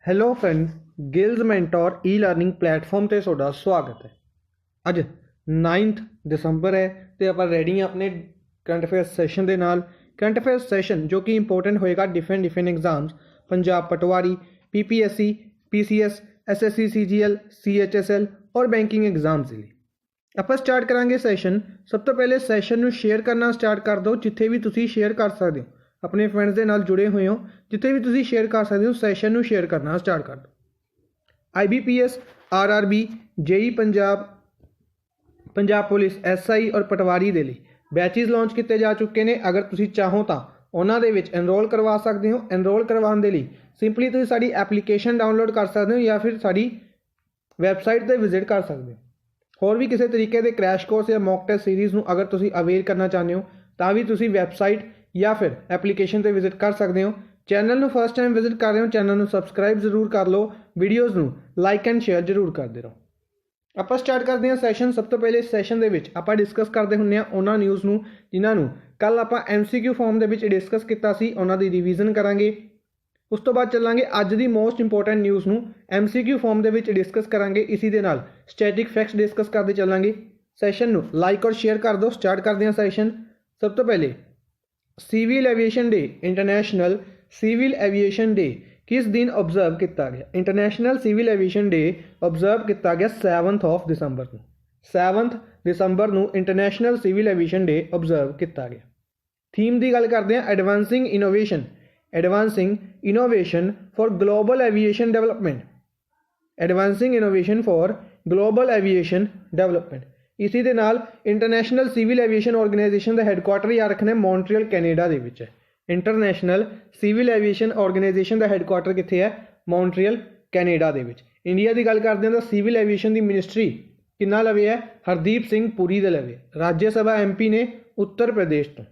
Hello friends, ਗਿਲਜ਼ mentor ਈ learning platform ਤੇ ਤੁਹਾਡਾ ਸਵਾਗਤ ਹੈ। ਅੱਜ 9 ਦਸੰਬਰ ਹੈ ਤੇ ਆਪਾਂ ਰੈਡੀ ਹਾਂ ਆਪਣੇ ਕਰੰਟ ਅਫੇਅਰਸ ਸੈਸ਼ਨ ਦੇ ਨਾਲ। ਕਰੰਟ ਅਫੇਅਰਸ ਸੈਸ਼ਨ ਜੋ ਕਿ ਇੰਪੋਰਟੈਂਟ ਹੋਏਗਾ ਡਿਫਰੈਂਟ ਐਗਜ਼ਾਮਸ, ਪੰਜਾਬ ਪਟਵਾਰੀ, PPSC, PCS, SSC, CGL, CHSL ਔਰ ਬੈਂਕਿੰਗ ਐਗਜ਼ਾਮਸ ਦੇ ਲਈ ਆਪਾਂ ਸਟਾਰਟ ਕਰਾਂਗੇ ਸੈਸ਼ਨ। ਸਭ ਤੋਂ ਪਹਿਲੇ ਸੈਸ਼ਨ ਨੂੰ ਸ਼ੇਅਰ ਕਰਨਾ ਸਟਾਰਟ ਕਰ ਦਿਓ। ਜਿੱਥੇ ਵੀ ਤੁਸੀਂ ਸ਼ੇਅਰ ਕਰ ਸਕਦੇ ਹੋ, ਆਪਣੇ ਫਰੈਂਡਸ ਦੇ ਨਾਲ ਜੁੜੇ ਹੋਏ ਹੋ, ਜਿੱਥੇ ਵੀ ਤੁਸੀਂ ਸ਼ੇਅਰ ਕਰ ਸਕਦੇ ਹੋ, ਸੈਸ਼ਨ ਨੂੰ ਸ਼ੇਅਰ ਕਰਨਾ ਸਟਾਰਟ ਕਰ ਦਿਓ। IBPS, RRB, JEE Punjab, Punjab police, SI ਔਰ ਪਟਵਾਰੀ ਦੇ ਲਈ ਬੈਚਿਸ ਲਾਂਚ ਕੀਤੇ ਜਾ ਚੁੱਕੇ ਨੇ। ਅਗਰ ਤੁਸੀਂ ਚਾਹੋ ਤਾਂ ਉਹਨਾਂ ਦੇ ਵਿੱਚ ਐਨਰੋਲ ਕਰਵਾ ਸਕਦੇ ਹੋ। ਐਨਰੋਲ ਕਰਵਾਉਣ ਦੇ ਲਈ ਸਿੰਪਲੀ ਤੁਸੀਂ ਸਾਡੀ ਐਪਲੀਕੇਸ਼ਨ ਡਾਊਨਲੋਡ ਕਰ ਸਕਦੇ ਹੋ ਜਾਂ ਫਿਰ ਸਾਡੀ ਵੈਬਸਾਈਟ 'ਤੇ ਵਿਜ਼ਿਟ ਕਰ ਸਕਦੇ ਹੋ। ਹੋਰ ਵੀ ਕਿਸੇ ਤਰੀਕੇ ਦੇ ਕ੍ਰੈਸ਼ ਕੋਰਸ ਜਾਂ ਮੌਕ ਟੈਸਟ ਸੀਰੀਜ਼ ਨੂੰ ਅਗਰ ਤੁਸੀਂ ਅਵੇਅਰ ਕਰਨਾ ਚਾਹੁੰਦੇ ਹੋ ਤਾਂ ਵੀ ਤੁਸੀਂ ਵੈਬਸਾਈਟ ਜਾਂ ਫਿਰ ਐਪਲੀਕੇਸ਼ਨ 'ਤੇ ਵਿਜ਼ਿਟ ਕਰ ਸਕਦੇ ਹੋ। ਚੈਨਲ ਨੂੰ ਫਸਟ ਟਾਈਮ ਵਿਜ਼ਿਟ ਕਰ ਰਹੇ ਹੋ, ਚੈਨਲ ਨੂੰ ਸਬਸਕ੍ਰਾਈਬ ਜ਼ਰੂਰ ਕਰ ਲਓ, ਵੀਡੀਓਜ਼ ਨੂੰ ਲਾਈਕ ਐਂਡ ਸ਼ੇਅਰ ਜ਼ਰੂਰ ਕਰਦੇ ਰਹੋ। ਆਪਾਂ ਸਟਾਰਟ ਕਰਦੇ ਹਾਂ ਸੈਸ਼ਨ। ਸਭ ਤੋਂ ਪਹਿਲੇ ਸੈਸ਼ਨ ਦੇ ਵਿੱਚ ਆਪਾਂ ਡਿਸਕਸ ਕਰਦੇ ਹੁੰਦੇ ਹਾਂ ਉਹਨਾਂ ਨਿਊਜ਼ ਨੂੰ ਜਿਨ੍ਹਾਂ ਨੂੰ ਕੱਲ੍ਹ ਆਪਾਂ MCQ ਫਾਰਮ ਦੇ ਵਿੱਚ ਡਿਸਕਸ ਕੀਤਾ ਸੀ, ਉਹਨਾਂ ਦੀ ਰਿਵੀਜ਼ਨ ਕਰਾਂਗੇ। ਉਸ ਤੋਂ ਬਾਅਦ ਚੱਲਾਂਗੇ ਅੱਜ ਦੀ ਮੋਸਟ ਇੰਪੋਰਟੈਂਟ ਨਿਊਜ਼ ਨੂੰ MCQ ਫਾਰਮ ਦੇ ਵਿੱਚ ਡਿਸਕਸ ਕਰਾਂਗੇ। ਇਸੀ ਦੇ ਨਾਲ ਸਟੈਟਿਕ ਫੈਕਟਸ ਡਿਸਕਸ ਕਰਦੇ ਚੱਲਾਂਗੇ। ਸੈਸ਼ਨ ਨੂੰ ਲਾਈਕ ਔਰ ਸ਼ੇਅਰ ਕਰ ਦਿਓ। ਸਟਾਰਟ ਕਰਦੇ ਹਾਂ ਸੈਸ਼ਨ। ਸਭ ਤੋਂ ਪਹਿਲੇ civil aviation day, international civil aviation day ਕਿਸ ਦਿਨ ਓਬਜ਼ਰਵ ਕੀਤਾ ਗਿਆ? International civil aviation day observe ਕੀਤਾ ਗਿਆ 7 ਦਸੰਬਰ ਨੂੰ। 7 ਦਸੰਬਰ ਨੂੰ international civil aviation day observe ਕੀਤਾ ਗਿਆ। ਥੀਮ ਦੀ ਗੱਲ ਕਰਦੇ ਹਾਂ, advancing innovation, advancing innovation for global aviation development, advancing innovation for global aviation development. ਇसी ਦੇ ਨਾਲ ਇੰਟਰਨੈਸ਼ਨਲ ਸਿਵਲ ਐਵੀਏਸ਼ਨ ਆਰਗੇਨਾਈਜੇਸ਼ਨ ਦਾ ਹੈੱਡਕੁਆਟਰ ਯਾਦ ਰੱਖਣਾ ਮੌਂਟਰੀਅਲ ਕੈਨੇਡਾ ਦੇ ਵਿੱਚ ਹੈ। ਇੰਟਰਨੈਸ਼ਨਲ ਸਿਵਲ ਐਵੀਏਸ਼ਨ ਆਰਗੇਨਾਈਜੇਸ਼ਨ ਦਾ ਹੈੱਡਕੁਆਟਰ ਕਿੱਥੇ ਹੈ? ਮੌਂਟਰੀਅਲ ਕੈਨੇਡਾ ਦੇ ਵਿੱਚ। ਇੰਡੀਆ ਦੀ ਗੱਲ ਕਰਦੇ ਹਾਂ ਤਾਂ ਸਿਵਲ ਐਵੀਏਸ਼ਨ ਦੀ ਮਿਨਿਸਟਰੀ ਕਿੰਨਾ ਲਵੇ ਹੈ? ਹਰਦੀਪ ਸਿੰਘ ਪੁਰੀ ਦੇ ਲਵੇ। ਰਾਜ ਸਭਾ MP ਨੇ ਉੱਤਰ ਪ੍ਰਦੇਸ਼ ਤੋਂ।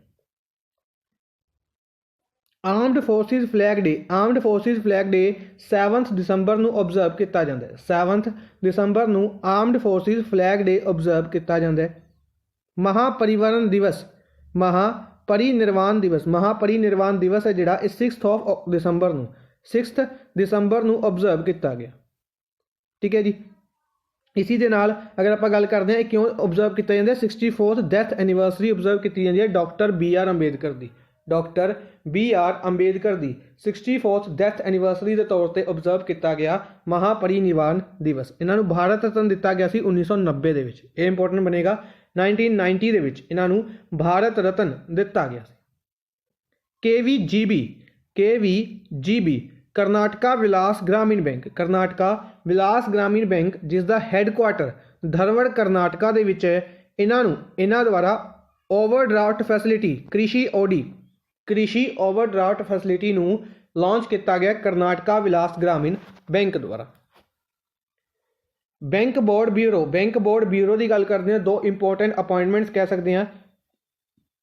ਆਰਮਡ ਫੋਰਸਿਸ ਫਲੈਗ ਡੇ, ਆਰਮਡ ਫੋਰਸਿਸ ਫਲੈਗ ਡੇ 7 ਦਸੰਬਰ ਨੂੰ ਓਬਜ਼ਰਵ ਕੀਤਾ ਜਾਂਦਾ ਹੈ। 7 ਦਸੰਬਰ ਨੂੰ ਆਰਮਡ ਫੋਰਸਿਸ ਫਲੈਗ ਡੇ ਓਬਜ਼ਰਵ ਕੀਤਾ ਜਾਂਦਾ ਹੈ। ਮਹਾਪਰਿਵਰਣ ਦਿਵਸ, ਮਹਾਪਰਿਨਿਰਵਾਣ ਦਿਵਸ, ਮਹਾਪਰਿਨਿਰਵਾਣ ਦਿਵਸ ਹੈ ਜਿਹੜਾ ਇਹ 6 ਦਸੰਬਰ ਨੂੰ, 6 ਦਸੰਬਰ ਨੂੰ ਓਬਜ਼ਰਵ ਕੀਤਾ ਗਿਆ। ਠੀਕ ਹੈ ਜੀ। ਇਸੀ ਦੇ ਨਾਲ ਅਗਰ ਆਪਾਂ ਗੱਲ ਕਰਦੇ ਹਾਂ ਇਹ ਕਿਉਂ ਓਬਜ਼ਰਵ ਕੀਤਾ ਜਾਂਦਾ? 64th ਡੈਥ ਐਨੀਵਰਸਰੀ ਓਬਜ਼ਰਵ ਕੀਤੀ ਜਾਂਦੀ ਹੈ ਡਾਕਟਰ BR ਅੰਬੇਦਕਰ ਦੀ। ਡਾਕਟਰ BR ਅੰਬੇਦਕਰ ਦੀ 64th ਡੈਥ ਐਨੀਵਰਸਰੀ ਦੇ ਤੌਰ 'ਤੇ ਓਬਜ਼ਰਵ ਕੀਤਾ ਗਿਆ ਮਹਾਪਰਿਨਿਰਵਾਣ ਦਿਵਸ। ਇਹਨਾਂ ਨੂੰ ਭਾਰਤ ਰਤਨ ਦਿੱਤਾ ਗਿਆ ਸੀ 1990 ਦੇ ਵਿੱਚ। ਇਹ ਇੰਪੋਰਟੈਂਟ ਬਣੇਗਾ। 1990 ਦੇ ਵਿੱਚ ਇਹਨਾਂ ਨੂੰ ਭਾਰਤ ਰਤਨ ਦਿੱਤਾ ਗਿਆ ਸੀ। KVGB ਕਰਨਾਟਕਾ ਵਿਲਾਸ ਗ੍ਰਾਮੀਣ ਬੈਂਕ, ਕਰਨਾਟਕਾ ਵਿਲਾਸ ਗ੍ਰਾਮੀਣ ਬੈਂਕ ਜਿਸ ਦਾ ਹੈੱਡਕੁਆਟਰ ਧਰਵੜ ਕਰਨਾਟਕਾ ਦੇ ਵਿੱਚ ਹੈ। ਇਹਨਾਂ ਦੁਆਰਾ ਓਵਰਡਰਾਫਟ ਫੈਸਿਲਿਟੀ ਕ੍ਰਿਸ਼ੀ ਓਵਰਡਰਾਫਟ ਫੈਸਿਲਿਟੀ ਨੂੰ ਲਾਂਚ ਕੀਤਾ ਗਿਆ ਕਰਨਾਟਕਾ ਵਿਲਾਸ ਗ੍ਰਾਮੀਣ ਬੈਂਕ ਦੁਆਰਾ। Bank board bureau, bank board bureau ਦੀ ਗੱਲ ਕਰਦੇ ਹਾਂ। ਦੋ ਇੰਪੋਰਟੈਂਟ ਅਪਾਇੰਟਮੈਂਟਸ ਕਹਿ ਸਕਦੇ ਹਾਂ।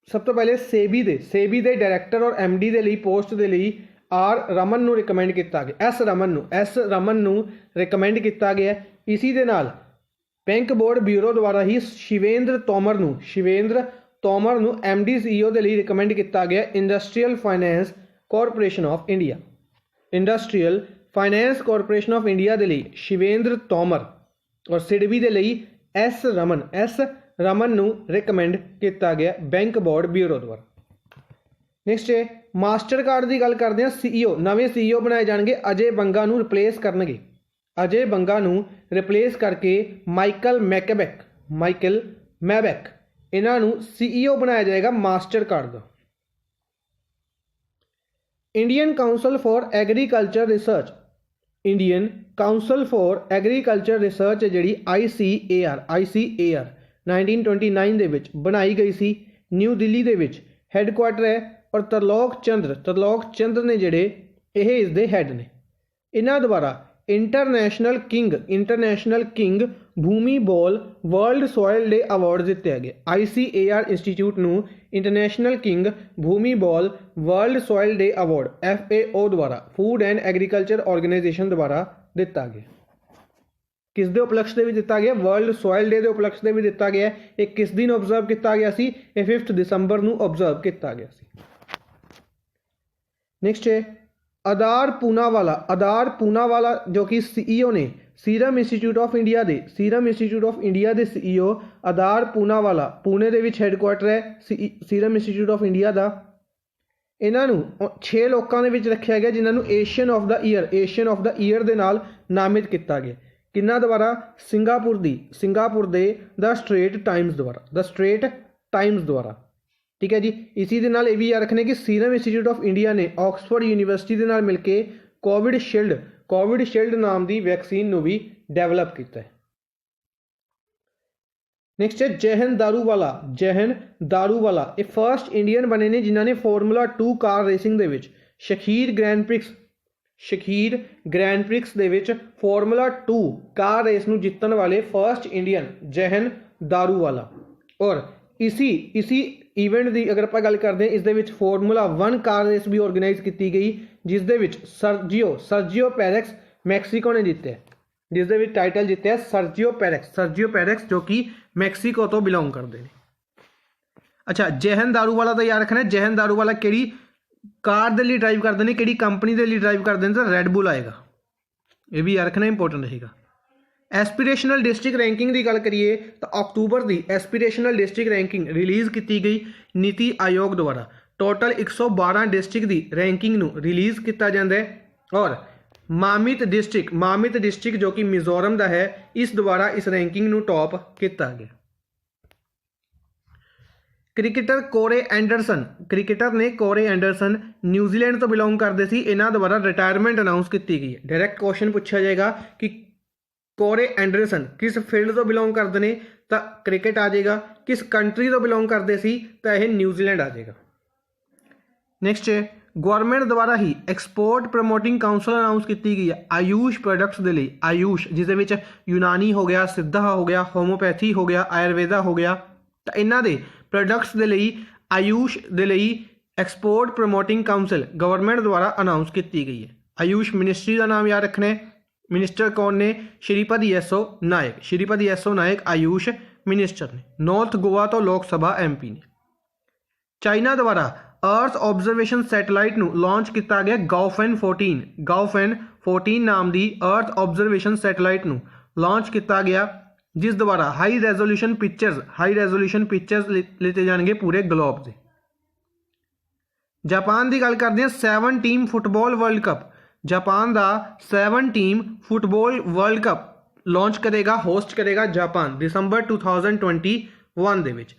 ਸਭ ਤੋਂ ਪਹਿਲੇ ਸੇਬੀ ਦੇ ਡਾਇਰੈਕਟਰ ਔਰ MD ਦੇ ਲਈ ਪੋਸਟ ਦੇ ਲਈ R ਰਮਨ ਨੂੰ ਰਿਕਮੈਂਡ ਕੀਤਾ ਗਿਆ। S ਰਮਨ ਨੂੰ ਰਿਕਮੈਂਡ ਕੀਤਾ ਗਿਆ। ਇਸੀ ਦੇ ਨਾਲ ਬੈਂਕ ਬੋਰਡ ਬਿਊਰੋ ਦੁਆਰਾ ਹੀ ਸ਼ਿਵੇਂਦਰ ਤੋਮਰ ਨੂੰ MD CEO ਦੇ ਲਈ ਰਿਕਮੈਂਡ ਕੀਤਾ ਗਿਆ industrial finance corporation of India. Industrial finance corporation of India ਦੇ ਲਈ ਸ਼ਿਵੇਂਦਰ ਤੋਮਰ ਔਰ ਸਿਡਬੀ ਦੇ ਲਈ S ਰਮਨ ਨੂੰ ਰਿਕਮੈਂਡ ਕੀਤਾ ਗਿਆ ਬੈਂਕ ਬੋਰਡ ਬਿਊਰੋ ਦੁਆਰਾ। ਨੈਕਸਟ ਹੈ ਮਾਸਟਰ ਕਾਰਡ ਦੀ ਗੱਲ ਕਰਦੇ ਹਾਂ। CEO, ਨਵੇਂ CEO ਬਣਾਏ ਜਾਣਗੇ। ਅਜੇ ਬੰਗਾ ਨੂੰ ਰਿਪਲੇਸ ਕਰਨਗੇ। ਅਜੇ ਬੰਗਾ ਨੂੰ ਰਿਪਲੇਸ ਕਰਕੇ ਮਾਈਕਲ ਮੈਬੈਕ ਇਹਨਾਂ ਨੂੰ CEO ਬਣਾਇਆ ਜਾਏਗਾ master card the. Indian council for agriculture research, Indian council for agriculture research ਜਿਹੜੀ ICAR 1929 ਦੇ ਵਿੱਚ ਬਣਾਈ ਗਈ ਸੀ। ਨਿਊ ਦਿੱਲੀ ਦੇ ਵਿੱਚ ਹੈੱਡਕੁਆਟਰ ਹੈ ਔਰ ਤਰਲੋਕ ਚੰਦਰ ਨੇ ਜਿਹੜੇ ਇਹ ਇਸ ਦੇ ਹੈੱਡ ਨੇ। ਇਹਨਾਂ ਦੁਆਰਾ ਇੰਟਰਨੈਸ਼ਨਲ ਕਿੰਗ ਭੂਮੀ ਬੋਲ ਵਰਲਡ ਸੋਇਲ ਡੇ ਅਵਾਰਡ ਦਿੱਤੇ ਗਏ। ICAR ਇੰਸਟੀਚਿਊਟ ਨੂੰ ਇੰਟਰਨੈਸ਼ਨਲ ਕਿੰਗ ਭੂਮੀ ਬੋਲ ਵਰਲਡ ਸੋਇਲ ਡੇ ਅਵਾਰਡ FAO ਦੁਆਰਾ, ਫੂਡ ਐਂਡ ਐਗਰੀਕਲਚਰ ਆਰਗੇਨਾਈਜੇਸ਼ਨ ਦੁਆਰਾ ਦਿੱਤਾ ਗਿਆ। ਕਿਸ ਦੇ ਉਪਲਕਸ਼ ਦੇ ਵੀ ਦਿੱਤਾ ਗਿਆ? ਵਰਲਡ ਸੋਇਲ ਡੇ ਦੇ ਉਪਲਕਸ਼ ਦੇ ਵੀ ਦਿੱਤਾ ਗਿਆ। ਇਹ ਕਿਸ ਦਿਨ ਓਬਜ਼ਰਵ ਕੀਤਾ ਗਿਆ ਸੀ? ਇਹ 5 ਦਸੰਬਰ ਨੂੰ ਓਬਜ਼ਰਵ ਕੀਤਾ ਗਿਆ ਸੀ। ਨੈਕਸਟ ਹੈ आधार पूनावाला जो कि सीईओ ने सीरम इंस्टीट्यूट ऑफ इंडिया ਦੇ सीईओ आधार पूनावाला पुणे ਦੇ ਵਿੱਚ ਹੈੱਡਕੁਆਟਰ ਹੈ सीरम इंस्टीट्यूट ऑफ इंडिया ਦਾ। ਇਹਨਾਂ ਨੂੰ 6 ਲੋਕਾਂ ਦੇ ਵਿੱਚ ਰੱਖਿਆ ਗਿਆ ਜਿਨ੍ਹਾਂ ਨੂੰ ਏਸ਼ੀਅਨ ਆਫ ਦਾ ਈਅਰ ਦੇ ਨਾਲ ਨਾਮਿਤ ਕੀਤਾ ਗਿਆ। ਕਿੰਨਾ ਦੁਆਰਾ? ਸਿੰਗਾਪੁਰ ਦੇ ਦ ਸਟ੍ਰੇਟ ਟਾਈਮਸ ਦੁਆਰਾ। ठीक है जी। इसी ਦੇ ਨਾਲ ਇਹ ਵੀ ਯਾਦ ਰੱਖਣਾ ਕਿ सीरम इंस्टीट्यूट ऑफ इंडिया ने ऑक्सफोर्ड यूनिवर्सिटी ਦੇ ਨਾਲ ਮਿਲ ਕੇ ਕੋਵਿਡਸ਼ੀਲਡ ਨਾਮ ਦੀ ਵੈਕਸੀਨ ਨੂੰ ਵੀ ਡਿਵੈਲਪ ਕੀਤਾ ਹੈ। ਨੈਕਸਟ ਹੈ ਜਹਨ ਦਾਰੂਵਾਲਾ। ਇਹ ਫਰਸਟ ਇੰਡੀਅਨ ਬਣੇ ਨੇ ਜਿਨ੍ਹਾਂ ਨੇ ਫਾਰਮੂਲਾ 2 ਕਾਰ ਰੇਸਿੰਗ ਦੇ ਵਿੱਚ ਸ਼ਖੀਰ ਗ੍ਰੈਂਡ ਪ੍ਰਿਕਸ ਦੇ ਵਿੱਚ ਫਾਰਮੂਲਾ 2 ਕਾਰ ਰੇਸ ਨੂੰ ਜਿੱਤਣ ਵਾਲੇ ਫਰਸਟ ਇੰਡੀਅਨ ਜਹਨ दारूवाला। और इसी ਈਵੈਂਟ ਦੀ ਅਗਰ ਆਪਾਂ ਗੱਲ ਕਰਦੇ ਹਾਂ ਇਸ ਦੇ ਵਿੱਚ ਫਾਰਮੂਲਾ 1 ਕਾਰ ਰੇਸ ਵੀ ਆਰਗੇਨਾਈਜ਼ ਕੀਤੀ ਗਈ ਜਿਸ ਦੇ ਵਿੱਚ ਸਰਜੀਓ ਪੈਰੈਕਸ ਮੈਕਸੀਕੋ ਨੇ ਜਿੱਤਿਆ, ਜਿਸ ਦੇ ਵਿੱਚ ਟਾਈਟਲ ਜਿੱਤਿਆ ਸਰਜੀਓ ਪੈਰੈਕਸ ਜੋ ਕਿ ਮੈਕਸੀਕੋ ਤੋਂ ਬਿਲੋਂਗ ਕਰਦੇ ਨੇ। ਅੱਛਾ, ਜਹਨ दारूवाला ਦਾ ਯਾਦ ਰੱਖਣਾ। ਜਹਨ दारूवाला ਕਿਹੜੀ ਕਾਰ ਦੇ ਲਈ ਡਰਾਈਵ ਕਰਦੇ ਨੇ, ਕਿਹੜੀ ਕੰਪਨੀ ਦੇ ਲਈ ਡਰਾਈਵ ਕਰਦੇ ਨੇ? ਤਾਂ ਰੈਡ ਬੁਲ ਆਏਗਾ। ਇਹ ਵੀ ਯਾਦ ਰੱਖਣਾ, ਇੰਪੋਰਟੈਂਟ ਰਹੇਗਾ। ਐਸਪੀਰੇਸ਼ਨਲ ਡਿਸਟ੍ਰਿਕਟ ਰੈਂਕਿੰਗ ਦੀ ਗੱਲ ਕਰੀਏ ਤਾਂ ਅਕਤੂਬਰ ਦੀ ਐਸਪੀਰੇਸ਼ਨਲ ਡਿਸਟ੍ਰਿਕਟ ਰੈਂਕਿੰਗ ਰਿਲੀਜ਼ ਕੀਤੀ ਗਈ ਨੀਤੀ ਆਯੋਗ ਦੁਆਰਾ। ਟੋਟਲ 112 ਡਿਸਟ੍ਰਿਕਟ ਦੀ ਰੈਂਕਿੰਗ ਨੂੰ ਰਿਲੀਜ਼ ਕੀਤਾ ਜਾਂਦਾ ਹੈ। ਔਰ ਮਾਮਿਤ ਡਿਸਟ੍ਰਿਕਟ ਜੋ ਕਿ ਮਿਜ਼ੋਰਮ ਦਾ ਹੈ ਇਸ ਦੁਆਰਾ ਇਸ ਰੈਂਕਿੰਗ ਨੂੰ ਟੌਪ ਕੀਤਾ ਗਿਆ। ਕ੍ਰਿਕਟਰ ਕੋਰੇ ਐਂਡਰਸਨ ਨਿਊਜ਼ੀਲੈਂਡ ਤੋਂ ਬਿਲੋਂਗ ਕਰਦੇ ਸੀ। ਇਹਨਾਂ ਦੁਆਰਾ ਰਿਟਾਇਰਮੈਂਟ ਅਨਾਊਂਸ ਕੀਤੀ ਗਈ ਹੈ। ਡਾਇਰੈਕਟ ਕੁਐਸਚਨ ਪੁੱਛਿਆ ਜਾਏਗਾ ਕਿ ਕੋਰੇ ਐਂਡਰਸਨ ਕਿਸ ਫੀਲਡ ਤੋਂ ਬਿਲੋਂਗ ਕਰਦੇ ਨੇ ਤਾਂ ਕ੍ਰਿਕਟ ਆ ਜਾਏਗਾ। ਕਿਸ ਕੰਟਰੀ ਤੋਂ ਬਿਲੋਂਗ ਕਰਦੇ ਸੀ ਤਾਂ ਇਹ ਨਿਊਜ਼ੀਲੈਂਡ ਆ ਜਾਏਗਾ। ਨੈਕਸਟ ਹੈ ਗਵਰਨਮੈਂਟ ਦੁਆਰਾ ਹੀ ਐਕਸਪੋਰਟ ਪ੍ਰਮੋਟਿੰਗ ਕਾਉਂਸਲ ਅਨਾਊਂਸ ਕੀਤੀ ਗਈ ਹੈ ਆਯੂਸ਼ ਪ੍ਰੋਡਕਟਸ ਦੇ ਲਈ। ਆਯੂਸ਼ ਜਿਸ ਦੇ ਵਿੱਚ ਯੂਨਾਨੀ ਹੋ ਗਿਆ, ਸਿੱਧਾ ਹੋ ਗਿਆ, ਹੋਮੋਪੈਥੀ ਹੋ ਗਿਆ, ਆਯੁਰਵੇਦਾ ਹੋ ਗਿਆ, ਤਾਂ ਇਹਨਾਂ ਦੇ ਪ੍ਰੋਡਕਟਸ ਦੇ ਲਈ ਆਯੂਸ਼ ਦੇ ਲਈ ਐਕਸਪੋਰਟ ਪ੍ਰਮੋਟਿੰਗ ਕਾਉਂਸਲ ਗਵਰਨਮੈਂਟ ਦੁਆਰਾ ਅਨਾਊਂਸ ਕੀਤੀ ਗਈ ਹੈ। ਆਯੂਸ਼ ਮਿਨਿਸਟਰੀ ਦਾ ਨਾਮ ਯਾਦ ਰੱਖਣਾ ਹੈ। मिनिस्टर कौन ने? श्रीपद येसो नायक आयुष मिनिस्टर ने। नॉर्थ गोवा तो लोक सभा MP ने। चाइना द्वारा अर्थ ऑब्जरवेशन सैटेलाइट ਨੂੰ ਲਾਂਚ ਕੀਤਾ ਗਿਆ ਗਾਓਫੈਨ 14 ਨਾਮ ਦੀ अर्थ ऑब्जरवेशन सैटेलाइट ਨੂੰ ਲਾਂਚ ਕੀਤਾ ਗਿਆ ਜਿਸ ਦੁਆਰਾ ਹਾਈ ਰੈਜ਼ੋਲੂਸ਼ਨ ਪਿਕਚਰਸ ਲਿੱਤੇ ਜਾਣਗੇ ਪੂਰੇ ਗਲੋਬ ਦੇ। ਜਾਪਾਨ ਦੀ ਗੱਲ ਕਰਦੇ ਹਾਂ। 7 team football world cup Japan ਦਾ 7 team football world cup launch ਕਰੇਗਾ, ਹੋਸਟ ਕਰੇਗਾ ਜਾਪਾਨ ਦਸੰਬਰ 2021 ਦੇ ਵਿੱਚ।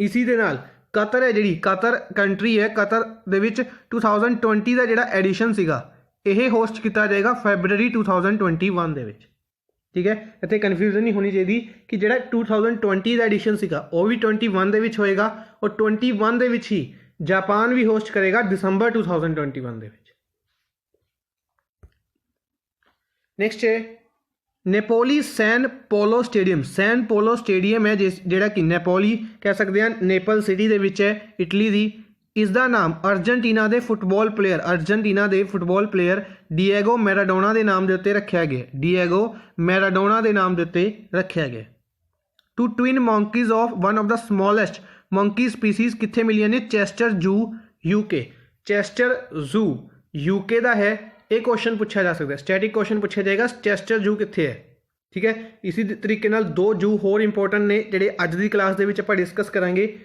ਇਸੀ ਦੇ ਨਾਲ ਕਤਰ ਹੈ ਜਿਹੜੀ ਕਤਰ ਕੰਟਰੀ ਹੈ, ਕਤਰ ਦੇ ਵਿੱਚ 2020 ਦਾ ਜਿਹੜਾ ਐਡੀਸ਼ਨ ਸੀਗਾ ਇਹ ਹੋਸਟ ਕੀਤਾ ਜਾਏਗਾ ਫੈਬਰਰੀ 2021 ਦੇ ਵਿੱਚ। ਠੀਕ ਹੈ, ਇੱਥੇ ਕਨਫਿਊਜ਼ਨ ਨਹੀਂ ਹੋਣੀ ਚਾਹੀਦੀ ਕਿ ਜਿਹੜਾ 2020 ਦਾ ਐਡੀਸ਼ਨ ਸੀਗਾ ਉਹ ਵੀ 21 ਦੇ ਵਿੱਚ ਹੋਏਗਾ ਔਰ 21 ਦੇ ਵਿੱਚ ਹੀ ਜਾਪਾਨ ਵੀ ਹੋਸਟ ਕਰੇਗਾ ਦਸੰਬਰ 2021 ਦੇ ਵਿੱਚ। ਨੈਕਸਟ ਹੈ ਨੇਪੋਲੀ ਸੈਨ ਪੋਲੋ ਸਟੇਡੀਅਮ ਹੈ ਜਿਹੜਾ ਕਿ ਨੇਪੋਲੀ ਕਹਿ ਸਕਦੇ ਹਾਂ, ਨੇਪਲ ਸਿਟੀ ਦੇ ਵਿੱਚ ਹੈ ਇਟਲੀ ਦੀ। ਇਸ ਦਾ ਨਾਮ ਅਰਜਨਟੀਨਾ ਦੇ ਫੁੱਟਬਾਲ ਪਲੇਅਰ ਡੀਏਗੋ ਮੈਰਾਡੋਨਾ ਦੇ ਨਾਮ ਦੇ ਉੱਤੇ ਰੱਖਿਆ ਗਿਆ। Two twin monkeys of one of the smallest monkey species ਕਿੱਥੇ ਮਿਲੀਆਂ ਨੇ? ਚੈਸਟਰ ਜ਼ੂ ਯੂਕੇ ਦਾ ਹੈ। ਇਹ ਕੁਐਸਚਨ ਪੁੱਛਿਆ ਜਾ ਸਕਦਾ, ਸਟੈਟਿਕ ਕੁਐਸਚਨ ਪੁੱਛਿਆ ਜਾਏਗਾ ਚੈਸਟਰ ਜ਼ੂ ਕਿੱਥੇ ਹੈ। ਠੀਕ ਹੈ, ਇਸੇ ਤਰੀਕੇ ਨਾਲ 2 ਜ਼ੂ ਹੋਰ ਇੰਪੋਰਟੈਂਟ ਨੇ ਜਿਹੜੇ ਅੱਜ ਦੀ ਕਲਾਸ ਦੇ ਵਿੱਚ ਆਪਾਂ ਡਿਸਕਸ ਕਰਾਂਗੇ।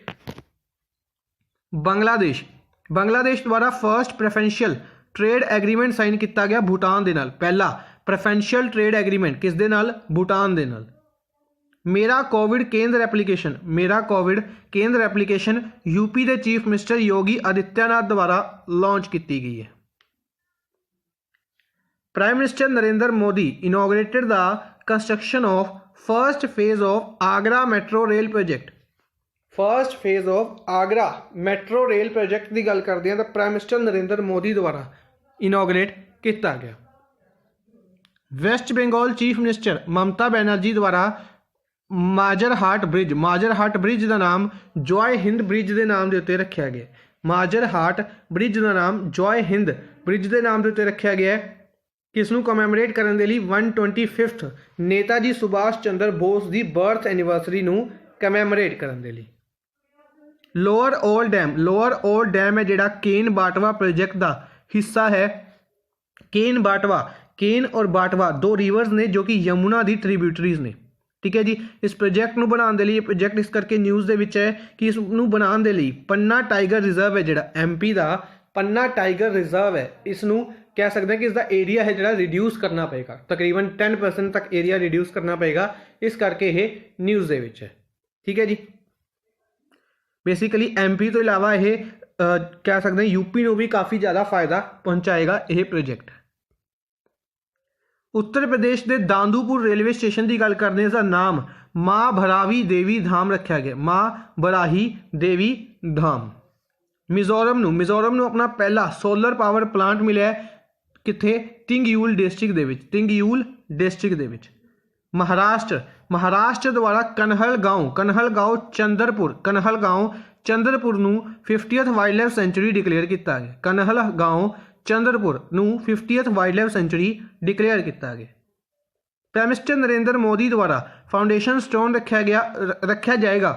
ਬੰਗਲਾਦੇਸ਼ ਦੁਆਰਾ ਫਰਸਟ ਪ੍ਰੈਫਰੈਂਸ਼ੀਅਲ ਟ੍ਰੇਡ ਐਗਰੀਮੈਂਟ ਸਾਈਨ ਕੀਤਾ ਗਿਆ ਭੂਟਾਨ ਦੇ ਨਾਲ। ਪਹਿਲਾ ਪ੍ਰੈਫਰੈਂਸ਼ੀਅਲ ਟ੍ਰੇਡ ਐਗਰੀਮੈਂਟ ਕਿਸ ਦੇ ਨਾਲ? ਭੂਟਾਨ ਦੇ ਨਾਲ। ਮੇਰਾ ਕੋਵਿਡ ਕੇਂਦਰ ਐਪਲੀਕੇਸ਼ਨ ਯੂਪੀ ਦੇ ਚੀਫ ਮਿਨਿਸਟਰ ਯੋਗੀ ਆਦਿੱਤਿਆਨਾਥ ਦੁਆਰਾ ਲਾਂਚ ਕੀਤੀ ਗਈ ਹੈ। Prime Minister Narendra Modi inaugurated the construction of first phase of Agra Metro Rail Project। ਦੀ ਗੱਲ ਕਰਦੇ ਹਾਂ ਤਾਂ ਪ੍ਰਾਈਮ ਮਿਨਿਸਟਰ ਨਰਿੰਦਰ ਮੋਦੀ ਦੁਆਰਾ ਇਨੋਗਰੇਟ ਕੀਤਾ ਗਿਆ। West Bengal chief minister Mamata Banerjee ਦੁਆਰਾ ਮਾਜਰ ਹਾਟ ਬ੍ਰਿਜ ਦਾ ਨਾਮ ਜੋਏ ਹਿੰਦ ਬ੍ਰਿਜ ਦੇ ਨਾਮ ਦੇ ਉੱਤੇ ਰੱਖਿਆ ਗਿਆ। ਮਾਜਰ ਹਾਟ ਬ੍ਰਿਜ ਦਾ ਨਾਮ ਜੋਏ ਹਿੰਦ ਬ੍ਰਿਜ ਦੇ ਨਾਮ ਦੇ ਉੱਤੇ ਰੱਖਿਆ ਗਿਆ ਕਿਸ ਨੂੰ ਕਮੈਮੋਰੇਟ ਕਰਨ ਦੇ ਲਈ? 125th ਨੇਤਾ ਜੀ ਸੁਭਾਸ਼ ਚੰਦਰ ਬੋਸ ਦੀ ਬਰਥ ਐਨੀਵਰਸਰੀ ਨੂੰ ਕਮੈਮੋਰੇਟ ਕਰਨ ਦੇ ਲਈ। ਲੋਅਰ ਓਲ ਡੈਮ ਹੈ ਜਿਹੜਾ ਕੇਨ ਬਾਟਵਾ ਪ੍ਰੋਜੈਕਟ ਦਾ ਹਿੱਸਾ ਹੈ। केन बाटवा, केन और बाटवा दो रिवर्स ने जो कि यमुना दी ट्रिब्यूटरीज ने। ठीक है जी। इस प्रोजेक्ट ਨੂੰ ਬਣਾਉਣ ਦੇ ਲਈ, ਪ੍ਰੋਜੈਕਟ ਇਸ ਕਰਕੇ ਨਿਊਜ਼ ਦੇ ਵਿੱਚ ਹੈ ਕਿ ਇਸ ਨੂੰ ਬਣਾਉਣ ਦੇ ਲਈ ਪੰਨਾ ਟਾਈਗਰ ਰਿਜ਼ਰਵ ਹੈ ਜਿਹੜਾ ਐਮਪੀ ਦਾ ਪੰਨਾ ਟਾਈਗਰ ਰਿਜ਼ਰਵ ਹੈ, ਇਸ ਨੂੰ ਕਹਿ ਸਕਦੇ ਹਾਂ ਕਿ ਇਸ ਦਾ ਏਰੀਆ ਹੈ ਜਿਹੜਾ ਰਿਡਿਊਸ ਕਰਨਾ ਪਏਗਾ, ਤਕਰੀਬਨ 10% ਤੱਕ ਏਰੀਆ ਰਿਡਿਊਸ ਕਰਨਾ ਪਏਗਾ, ਇਸ ਕਰਕੇ ਇਹ ਨਿਊਜ਼ ਦੇ ਵਿੱਚ ਹੈ। ਠੀਕ ਹੈ ਜੀ। ਬੇਸਿਕਲੀ ਐਮਪੀ ਤੋਂ ਇਲਾਵਾ ਇਹ ਕਹਿ ਸਕਦੇ ਹਾਂ ਯੂਪੀ ਨੂੰ ਵੀ ਕਾफ़ी ज़्यादा फायदा पहुँचाएगा ਇਹ प्रोजेक्ट। उत्तर प्रदेश के दांदूपुर रेलवे स्टेशन की गल करते हैं, इसका नाम माँ भरावी देवी धाम रखा गया, माँ बराही देवी धाम। मिजोरम नूं अपना पहला सोलर पावर प्लांट मिला है कित्थे? तिंगयूल डिस्ट्रिक्ट दे विच, तिंगयूल डिस्ट्रिक्ट दे विच। महाराष्ट्र द्वारा कन्हलगांव चंद्रपुर नूं 50th wild life sanctuary declare किया गया। कन्हलगांव चंद्रपुर नूं 50th wild life sanctuary declare किया गया। प्राइम मिनिस्टर नरेंद्र मोदी द्वारा फाउंडेशन स्टोन रखा जाएगा,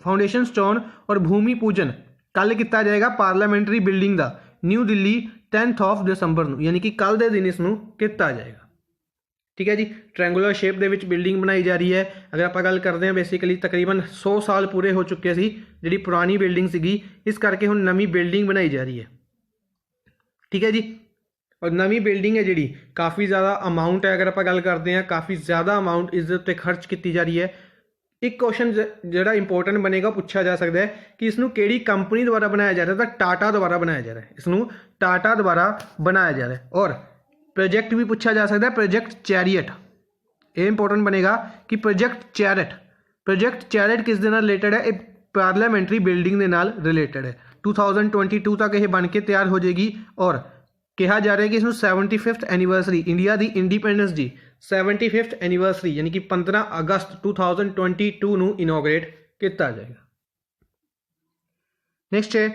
फाउंडेशन स्टोन और भूमि पूजन कल किया जाएगा पार्लियामेंट्री बिल्डिंग का, न्यू दिल्ली 10 दिसंबर नूं, यानी कि कल के दिन इसनूं किया जाएगा। ठीक है जी। ट्रैंगुलर शेप दे विच बिल्डिंग बनाई जा रही है। अगर आप गल करते हैं बेसिकली तकरीबन 100 साल पूरे हो चुके सी जी पुरानी बिल्डिंग सीगी, इस करके हुण नवीं बिल्डिंग बनाई जा रही है। ठीक है जी। और नवीं बिल्डिंग है जी काफ़ी ज़्यादा अमाउंट है, अगर आप गल करते हैं काफ़ी ज़्यादा अमाउंट इस उत्ते खर्च की जा रही है। एक क्वेश्चन जोड़ा इंपोर्टेंट बनेगा पूछा जा सकता है कि इसनूं किहड़ी कंपनी द्वारा बनाया जा रहा है? तो टाटा द्वारा बनाया जा रहा है, इसनूं टाटा द्वारा बनाया जा रहा है। और प्रोजेक्ट भी पूछा जा सकता है, प्रोजेक्ट चैरियट, ये इंपॉर्टेंट बनेगा कि प्रोजेक्ट चैरियट किस दे नाल रिलेटेड है? ये पार्लियामेंट्री बिल्डिंग के नाल रिलेटेड है। 2022 तक यह बन के तैयार हो जाएगी। और कहा जा रहा है कि इसमें 75th एनिवर्सरी इंडिया की इंडिपेंडेंस डी 75th एनिवर्सरी यानी कि 15 अगस्त 2022 नूं इनोग्रेट किया जाएगा। नेक्स्ट है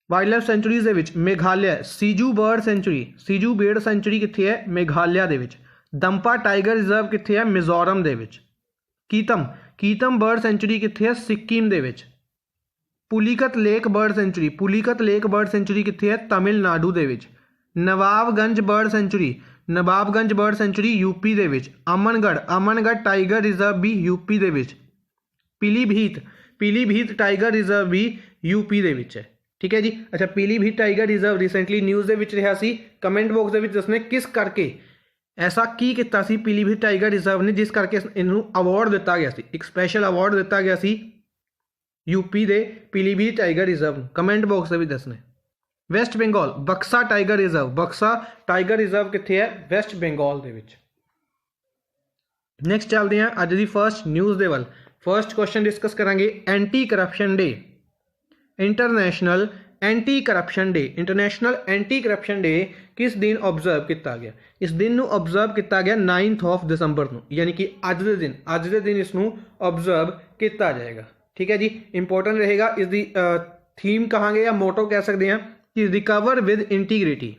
वाइल्ड लाइफ सेंचुरीज दे विच मेघालय सीजू बर्ड सेंचुरी कित्थे है? मेघालय दे विच। दंपा टाइगर रिजर्व कित्थे है? मिजोरम दे विच। कीतम बर्ड सेंचुरी कित्थे है? सिक्किम दे विच। पुलिकत लेक बर्ड सेंचुरी कित्थे है? तमिलनाडु दे विच। नवाबगंज बर्ड सेंचुरी यूपी दे विच। अमनगढ़ टाइगर रिजर्व भी यूपी दे विच। पीलीभीत टाइगर रिजर्व भी यूपी दे विच है। ठीक है जी। अच्छा, Pilibhit tiger reserve recently news दे विच रहा सी, कमेंट बॉक्स दे विच दसने किस करके ऐसा की किया सी पीलीभीत टाइगर रिजर्व ने, जिस करके इन्हूं अवार्ड दिता गया सी, एक स्पैशल अवार्ड दिता गया सी यूपी दे Pilibhit tiger reserve. Comment box में दसने। West Bengal Buxa tiger reserve कित्थे है? वेस्ट बंगाल दे विच। नैक्सट चलते हैं अज की फर्स्ट न्यूज़ दे वल। फर्स्ट क्वेश्चन डिस्कस करांगे anti corruption day, international anti corruption day किस दिन ऑब्जर्व किया गया? इस दिन नूं ऑब्जर्व किया गया 9 दिसंबर नूं, यानी कि अज दे दिन इसनूं ऑब्जर्व किया जाएगा। ठीक है जी। इंपॉर्टेंट रहेगा, इसकी थीम कहांगे या मोटो कह सकते हैं कि रिकवर विद इंटीग्रिटी,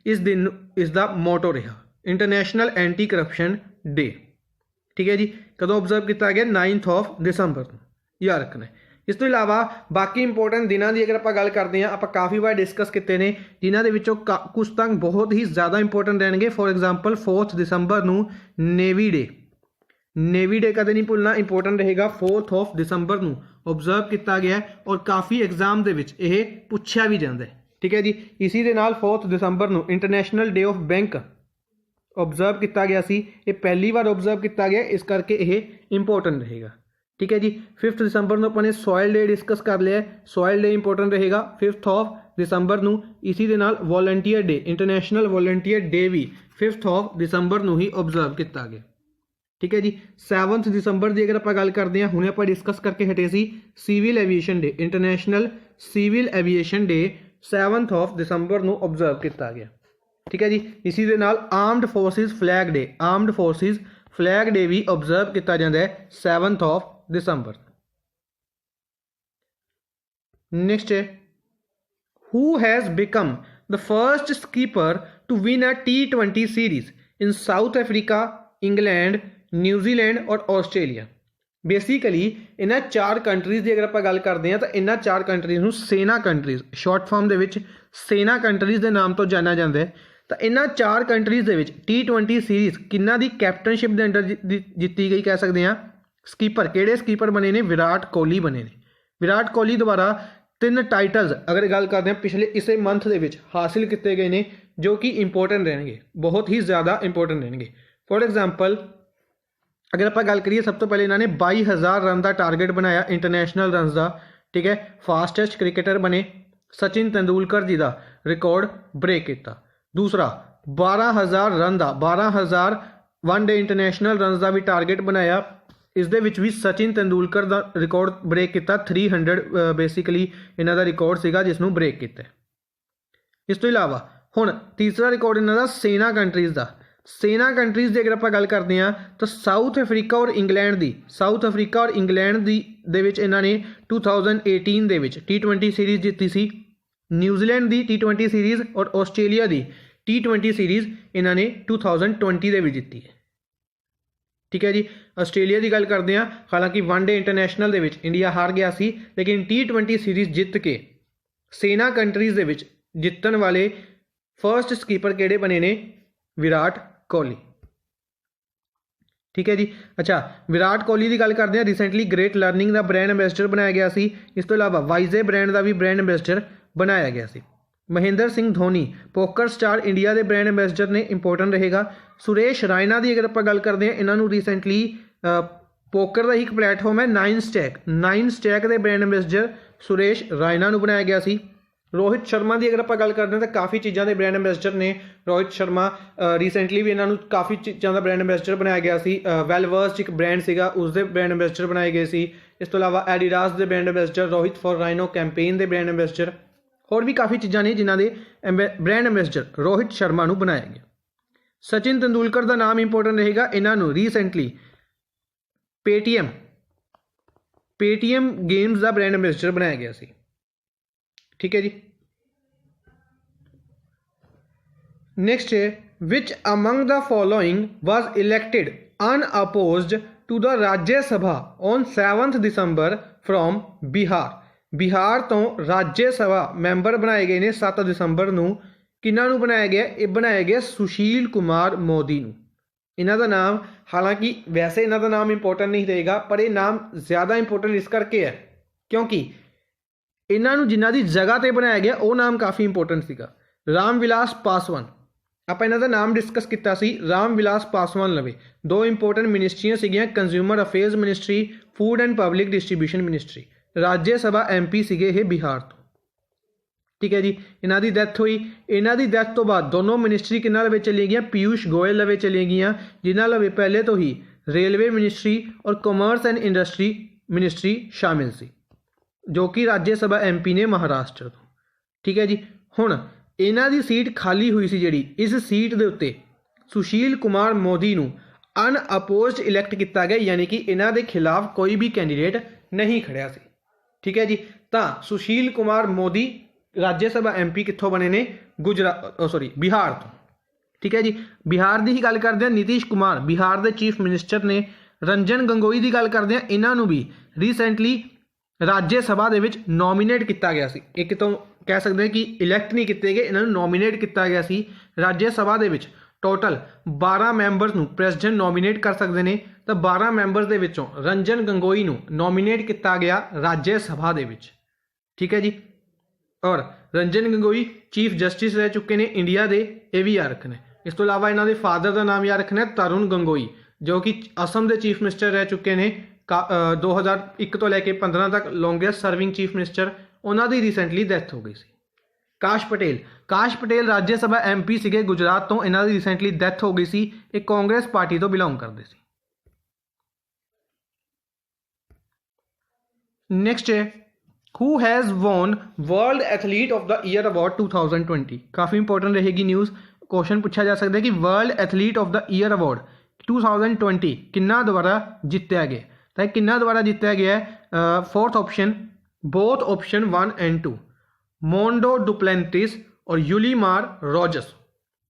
इस दिन इसका मोटो रहा इंटरनेशनल एंटी करप्शन डे। ठीक है जी। कदों ऑब्जर्व किया गया? 9 दिसंबर को, याद रखना है। इस तो इलावा बाकी इंपोर्टेंट दिनों की अगर आप गल करते हैं, आप काफ़ी बार डिस्कस किए हैं, जिन्हों के कुछ तक बहुत ही ज़्यादा इंपोर्टेंट रहेंगे। फॉर एग्जाम्पल 4 दिसंबर को नेवी डे कदे नहीं भूलना, इंपोर्टेंट रहेगा। 4 दिसंबर को ऑब्जर्व किया गया है और काफ़ी एग्जाम के पूछा भी जाता है। ठीक है जी। इसी के नाल 4 दिसंबर को international day of bank observe किया गया सी, ये पहली बार ऑब्जर्व किया गया, इस करके यह इंपोर्टेंट रहेगा। ठीक है जी। 5 दिसंबर को अपने सॉयल डे डिस्कस कर लिया, सॉयल डे इंपोर्टेंट रहेगा 5 दिसंबर को। इसी के नाल volunteer day, international volunteer day भी 5 दिसंबर को ही ऑब्जर्व किया गया। ठीक है जी। 7 दिसंबर की अगर आप गल करते हैं, हुणे आप डिस्कस करके हटे सी civil aviation day, international civil aviation day 7 दिसंबर को ऑब्जर्व किया गया। ठीक है जी। इसी के नाल आर्मड फोर्सिस फ्लैग डे भी ऑब्जर्व किया जाता है 7 दिसंबर। नेक्स्ट है who has become the first skipper to win a T20 series in South Africa, England, New Zealand और ऑस्ट्रेलिया। बेसिकली इन्हां 4 कंट्रीज़ की अगर आप गल करते हैं तो इन्हां 4 कंट्रीज़ नूं सेना कंट्रीज़ शॉर्ट फॉर्म दे विच सेना कंट्रीज़ के नाम तो जाना जाता है। तो इन्हां 4 कंट्रीज़ दे विच T20 सीरीज़ किन्हां दी कैप्टनशिप के अंडर जीती गई कह सकते हैं। स्कीपर किहड़े स्कीपर बने ने? विराट कोहली बने ने। विराट कोहली द्वारा 3 टाइटल्स अगर गल करते हैं पिछले इसे मंथ दे विच हासिल किए गए ने, जो कि इंपोर्टेंट रहणगे, बहुत ही ज़्यादा इंपोर्टेंट रहणगे। फॉर एग्जाम्पल अगर आप गल करिए, सब तो पहले इन्होंने 22,000 रन का टारगेट बनाया इंटरनेशनल रन का, ठीक है। फास्टेस्ट क्रिकेटर बने, सचिन तेंदुलकर जी का रिकॉर्ड ब्रेक किया। दूसरा 12,000 रन का 12,000 वन डे इंटरनेशनल रन का भी टारगेट बनाया, इस दे विच भी सचिन तेंदुलकर का रिकॉर्ड ब्रेक किया। 300 बेसिकली इन्हों का रिकॉर्ड सीगा जिसनों ब्रेक किया। इस तो इलावा हुण तीसरा रिकॉर्ड इन्हों का सेना कंट्रीज़ का। सेना कंट्रीज़ की अगर आप गल करते हैं तो साउथ अफ्रीका और इंग्लैंड की, साउथ अफ्रीका और इंग्लैंड दे विच इन्होंने 2018 दे विच T20 सीरीज़ जीती सी। न्यूजीलैंड की T20 सीरीज़ और आस्ट्रेलिया की T20 सीरीज़ इन्होंने 2020 दे विच जीती है, ठीक है जी। आस्ट्रेलिया की गल करते हैं, हालांकि one day international they which India हार गया सी, लेकिन T20 सीरीज़ जित के सेना कंट्रीज़ दे विच जितन वाले फर्स्ट स्कीपर किहड़े बने ने? विराट कोहली, ठीक है जी। अच्छा, विराट कोहली की गल करते हैं, रिसेंटली ग्रेट लर्निंग का ब्रांड एंबेसडर बनाया गया सी। इस तो इलावा वाइजे ब्रांड का भी ब्रांड एंबेसडर बनाया गया सी। Mahendra Singh Dhoni poker star India के ब्रांड एंबेसडर ने, इंपोर्टेंट रहेगा। सुरेश रायना की अगर आप गल करते हैं, इन्होंने रिसेंटली पोकर का एक प्लेटफॉर्म है 9 स्टैक के ब्रांड एंबेसडर सुरेश रायना बनाया गया सी। रोहित शर्मा की अगर आप गल करते हैं तो काफ़ी चीज़ों के ब्रांड एंबेसडर ने रोहित शर्मा। रिसेंटली भी इन्होंने काफ़ी चीज़ों का ब्रांड एंबेसडर बनाया गया सी। वेलवर्स एक ब्रांड सीगा, उसके ब्रांड एंबेसडर बनाए गए सी। इस तो इलावा एडिडास के brand ambassador, Rohit for rhino campaign के ब्रांड एंबेसडर, होर भी काफ़ी चीज़ां ने जिन्हों के ब्रांड एंबेसडर रोहित शर्मा को बनाया गया। सचिन तेंदुलकर का नाम इंपोर्टेंट रहेगा। इन्होंने रिसेंटली पेटीएम गेम्स का ब्रांड एंबेसडर बनाया गया सी, ठीक है जी। नेक्स्ट है, which among the following was elected unopposed to the Rajya Sabha on 7 December from Bihar. Bihar तो राज्य सभा मैंबर बनाए गए ने 7 दिसंबर को। किन्हों बनाया गया? ये बनाया गया सुशील कुमार मोदी को। इन्हों का नाम, हालांकि वैसे इन्हों का नाम इंपोर्टेंट नहीं रहेगा, पर यह नाम ज़्यादा इंपोर्टेंट इस करके है क्योंकि इन्हों जिन्हों की जगह पर बनाया गया वो नाम काफ़ी इंपोर्टेंट सीगा। राम विलास पासवान, आप इन्हों का नाम डिस्कस किया सी। राम विलास पासवान लवे 2 इंपोर्टेंट मिनिस्ट्रियां सीगियां, consumer affairs ministry, food and public distribution ministry. Rajya Sabha MP सीगे ये बिहार तो, ठीक है जी। इन्हों की डैथ हुई। इन्हों की डैथ तो बाद दोनों मिनिस्ट्री किन्हों लवे चली गई? पीयूष गोयल लवे चली गई, जिन्हों लवे पहले तो ही रेलवे मिनिस्ट्री और कॉमर्स एंड इंडस्ट्री मिनिस्ट्री शामिल सी, जो कि राज्य सभा MP ने महाराष्ट्र तो, ठीक है जी। हुण इन्हों की सीट खाली हुई सी जिहड़ी, इस सीट के उत्ते सुशील कुमार मोदी को अनअपोज्ड इलैक्ट किया गया, यानी कि इन्हों के खिलाफ कोई भी कैंडीडेट नहीं खड़िया सी, ठीक है जी। तो सुशील कुमार मोदी राज्य सभा MP कित्थों बने ने? बिहार तो, ठीक है जी। बिहार की ही गल करते हैं, नीतीश कुमार बिहार के चीफ मिनिस्टर ने। रंजन गोगोई की गल करते हैं, इन्हों भी रिसेंटली राज्य सभा दे विच नॉमीनेट किया गया सी। एक तो कह सकते हैं कि इलैक्ट नहीं किए गए, इन्होंने नॉमीनेट किया गया सी। राज्य सभा दे विच टोटल 12 मैंबरस नूं प्रेसिडेंट नॉमीनेट कर सकते हैं, तो 12 मैंबरस दे विचों रंजन गोगोई नूं नॉमीनेट किया गया राज्य सभा दे विच, ठीक है जी। और रंजन गोगोई चीफ जस्टिस रह चुके हैं इंडिया के, ये भी याद रखना है। इस तो इलावा इन्हों के फादर का नाम याद रखना है, तरुण गोगोई, जो कि असम के चीफ मिनिस्टर रह चुके हैं 2001 तो लैके 15 तक लॉन्गेस्ट सर्विंग चीफ मिनिस्टर। उन्होंने रिसेंटली डैथ हो गई सी। काश पटेल राज्य सभा MP सीगे गुजरात तो, इन्हों की रिसेंटली डैथ हो गई सी। एक कांग्रेस पार्टी तो बिलोंग करते सी। नेक्स्ट है, who has won world athlete of the year award 2020। काफ़ी इंपॉर्टेंट रहेगी न्यूज़। क्वेश्चन पूछा जा सकता है कि world athlete of the year award 2020 किन्ना द्वारा जितया गया? तो किन्ना द्वारा जितया गया है? Fourth option, both option 1 and 2, Mondo Duplantis और यूलीमार रोजस।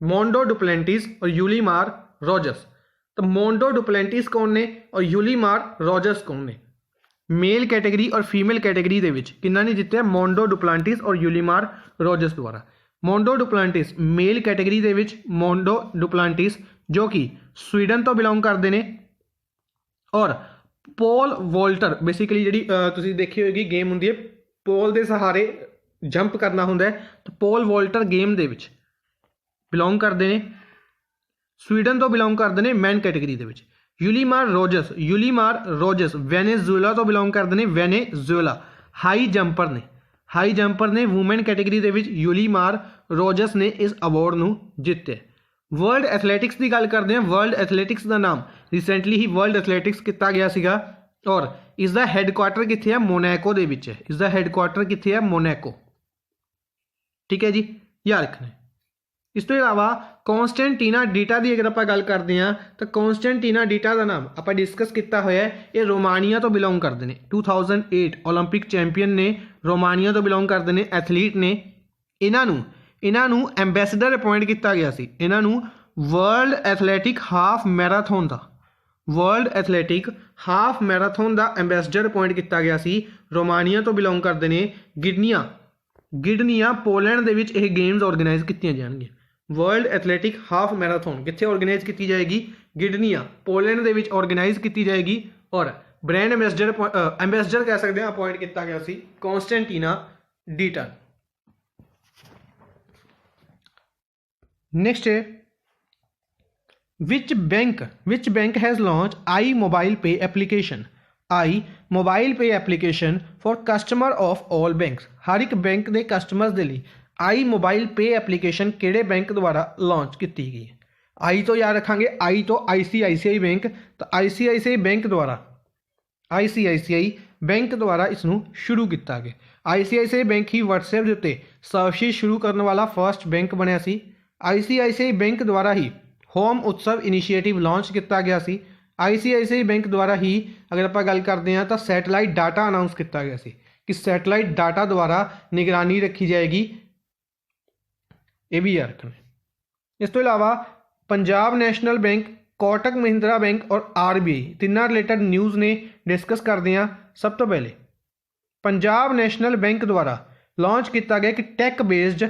मोंडो डुप्लेंटिस और यूलीमार रोजस। तो मोंडो डुप्लेंटिस कौन ने और यूलीमार रॉजर्स कौन ने? मेल कैटेगरी और फीमेल कैटेगरी ਦੇ ਵਿੱਚ ਕਿੰਨਾ ਨੇ ਜਿੱਤਿਆ? ਮੋਂਡੋ ਡੁਪਲਾਂਟਿਸ ਔਰ ਯੂਲੀਮਾਰ ਰੋਜਰਸ ਦੁਆਰਾ। ਮੋਂਡੋ ਡੁਪਲਾਂਟਿਸ ਮੇਲ ਕੈਟੇਗਰੀ ਦੇ ਵਿੱਚ ਮੋਂਡੋ ਡੁਪਲਾਂਟਿਸ ਜੋ ਕਿ ਸਵੀਡਨ ਤੋਂ ਬਿਲੋਂਗ ਕਰਦੇ ਨੇ, ਔਰ ਪੋਲ ਵੋਲਟਰ ਬੇਸਿਕਲੀ ਜਿਹੜੀ ਤੁਸੀਂ ਦੇਖੀ ਹੋਏਗੀ ਗੇਮ ਹੁੰਦੀ ਹੈ ਪੋਲ ਦੇ ਸਹਾਰੇ ਜੰਪ ਕਰਨਾ ਹੁੰਦਾ ਹੈ, ਤਾਂ ਪੋਲ ਵੋਲਟਰ ਗੇਮ ਦੇ ਵਿੱਚ ਬਿਲੋਂਗ ਕਰਦੇ ਨੇ, ਸਵੀਡਨ ਤੋਂ ਬਿਲੋਂਗ ਕਰਦੇ ਨੇ ਮੈਨ ਕੈਟੇਗਰੀ ਦੇ ਵਿੱਚ। ਯੂਲੀਮਾਰ ਰੋਜਰਸ ਵੈਨੇਜ਼ੁਏਲਾ ਤੋਂ ਬਿਲੋਂਗ ਕਰਦੇ ਨੇ, ਵੈਨੇਜ਼ੁਏਲਾ ਹਾਈ ਜੰਪਰ ਨੇ ਵੂਮੈਨ ਕੈਟੇਗਰੀ ਦੇ ਵਿੱਚ ਯੂਲੀਮਾਰ ਰੋਜਰਸ ਨੇ ਇਸ ਅਵਾਰਡ ਨੂੰ ਜਿੱਤਿਆ। ਵਰਲਡ ਐਥਲੈਟਿਕਸ ਦੀ ਗੱਲ ਕਰਦੇ ਹਾਂ। ਵਰਲਡ ਐਥਲੈਟਿਕਸ ਦਾ ਨਾਮ ਰੀਸੈਂਟਲੀ ਹੀ ਵਰਲਡ ਐਥਲੈਟਿਕਸ ਕੀਤਾ ਗਿਆ ਸੀਗਾ, ਔਰ ਇਸ ਦਾ ਹੈੱਡਕੁਆਟਰ ਕਿੱਥੇ ਹੈ? ਮੋਨੈਕੋ ਦੇ ਵਿੱਚ ਹੈ। ਇਸ ਦਾ ਹੈੱਡਕੁਆਟਰ ਕਿੱਥੇ ਹੈ? ਮੋਨੈਕੋ। ਠੀਕ ਹੈ ਜੀ, ਯਾਦ ਰੱਖਣਾ। ਇਸ ਤੋਂ ਇਲਾਵਾ ਕੌਂਸਟੈਂਟੀਨਾ ਡੀਟਾ ਦੀ ਅਗਰ ਆਪਾਂ ਗੱਲ ਕਰਦੇ ਹਾਂ ਤਾਂ ਕੌਂਸਟੈਂਟੀਨਾ ਡੀਟਾ ਦਾ ਨਾਮ ਆਪਾਂ ਡਿਸਕਸ ਕੀਤਾ ਹੋਇਆ ਹੈ। ਇਹ ਰੋਮਾਨੀਆ ਤੋਂ ਬਿਲੋਂਗ ਕਰਦੇ ਨੇ, 2008 ਓਲੰਪਿਕ ਚੈਂਪੀਅਨ ਨੇ, ਰੋਮਾਨੀਆ ਤੋਂ ਬਿਲੋਂਗ ਕਰਦੇ ਨੇ, ਐਥਲੀਟ ਨੇ। ਇਹਨਾਂ ਨੂੰ ਐਂਬੈਸਡਰ ਅਪੁਆਇੰਟ ਕੀਤਾ ਗਿਆ ਸੀ। ਇਹਨਾਂ ਨੂੰ ਵਰਲਡ ਐਥਲੈਟਿਕ ਹਾਫ ਮੈਰਾਥਨ ਦਾ ਐਂਬੈਸਡਰ ਅਪੁਆਇੰਟ ਕੀਤਾ ਗਿਆ ਸੀ। ਰੋਮਾਨੀਆ ਤੋਂ ਬਿਲੋਂਗ ਕਰਦੇ ਨੇ। ਗਿਡਨੀਆ ਪੋਲੈਂਡ ਦੇ ਵਿੱਚ ਇਹ ਗੇਮਸ ਆਰਗੇਨਾਈਜ਼ ਕੀਤੀਆਂ ਜਾਣਗੀਆਂ। ਵਰਲਡ ਐਥਲੈਟਿਕ ਹਾਫ ਮੈਰਾਥਨ ਕਿੱਥੇ ਆਰਗੇਨਾਈਜ਼ ਕੀਤੀ ਜਾਏਗੀ? ਗਿਡਨੀਆ ਪੋਲੈਂਡ ਦੇ ਵਿੱਚ ਆਰਗੇਨਾਈਜ਼ ਕੀਤੀ ਜਾਏਗੀ, ਔਰ ਬ੍ਰਾਂਡ ਐਂਬੈਸਡਰ ਕਹਿ ਸਕਦੇ ਹਾਂ ਅਪੁਆਇੰਟ ਕੀਤਾ ਗਿਆ ਸੀ ਕੌਂਸਟੈਂਟੀਨਾ ਡੀਟਾ। ਨੈਕਸਟ ਹੈ which bank has launched iMobile Pay application? iMobile Pay application for customer of all banks। हर एक बैंक के कस्टमर्स के लिए iMobile Pay application किहड़े बैंक द्वारा लॉन्च की गई है? आई तो याद रखांगे, आई तो ICICI बैंक, तो ICICI बैंक द्वारा इसनूं शुरू किया गया। ICICI बैंक ही WhatsApp के उत्ते सर्विस शुरू करने वाला फर्स्ट बैंक बनिया सी। ICICI बैंक द्वारा ही होम उत्सव इनीशिएटिव लॉन्च किया गया सी। ICICI बैंक द्वारा ही अगर आप गल करते हैं तो सैटेलाइट डाटा अनाउंस किया गया सी कि सैटेलाइट डाटा द्वारा निगरानी रखी जाएगी, ये भी याद रखना। इस तो इलावा Punjab national bank, Kotak Mahindra bank और RBI तिना रिलेटेड न्यूज़ ने डिस्कस करते हैं। सब तो पहले पंजाब नैशनल बैंक द्वारा लॉन्च किया गया कि tech based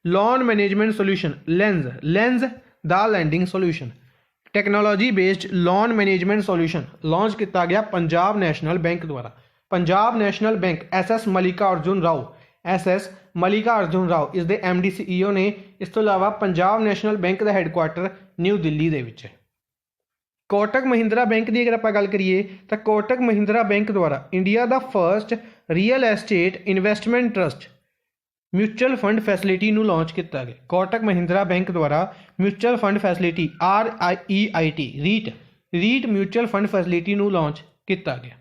loan management solution lens the lending solution, technology based loan management solution launch किया गया पंजाब नैशनल बैंक द्वारा। Punjab national bank SS Mallikarjuna Rao इस दे MD CEO ने। इस तो इलावा पंजाब नैशनल बैंक का हैडकुआटर न्यू दिल्ली दे विच है। कोटक महिंद्रा बैंक की अगर आप गल करिए तो कोटक महिंद्रा बैंक द्वारा इंडिया का first real estate investment trust mutual fund facility नूं लॉन्च किया गया। कोटक महिंद्रा बैंक द्वारा mutual fund facility REIT mutual fund facility नूं लॉन्च किया गया।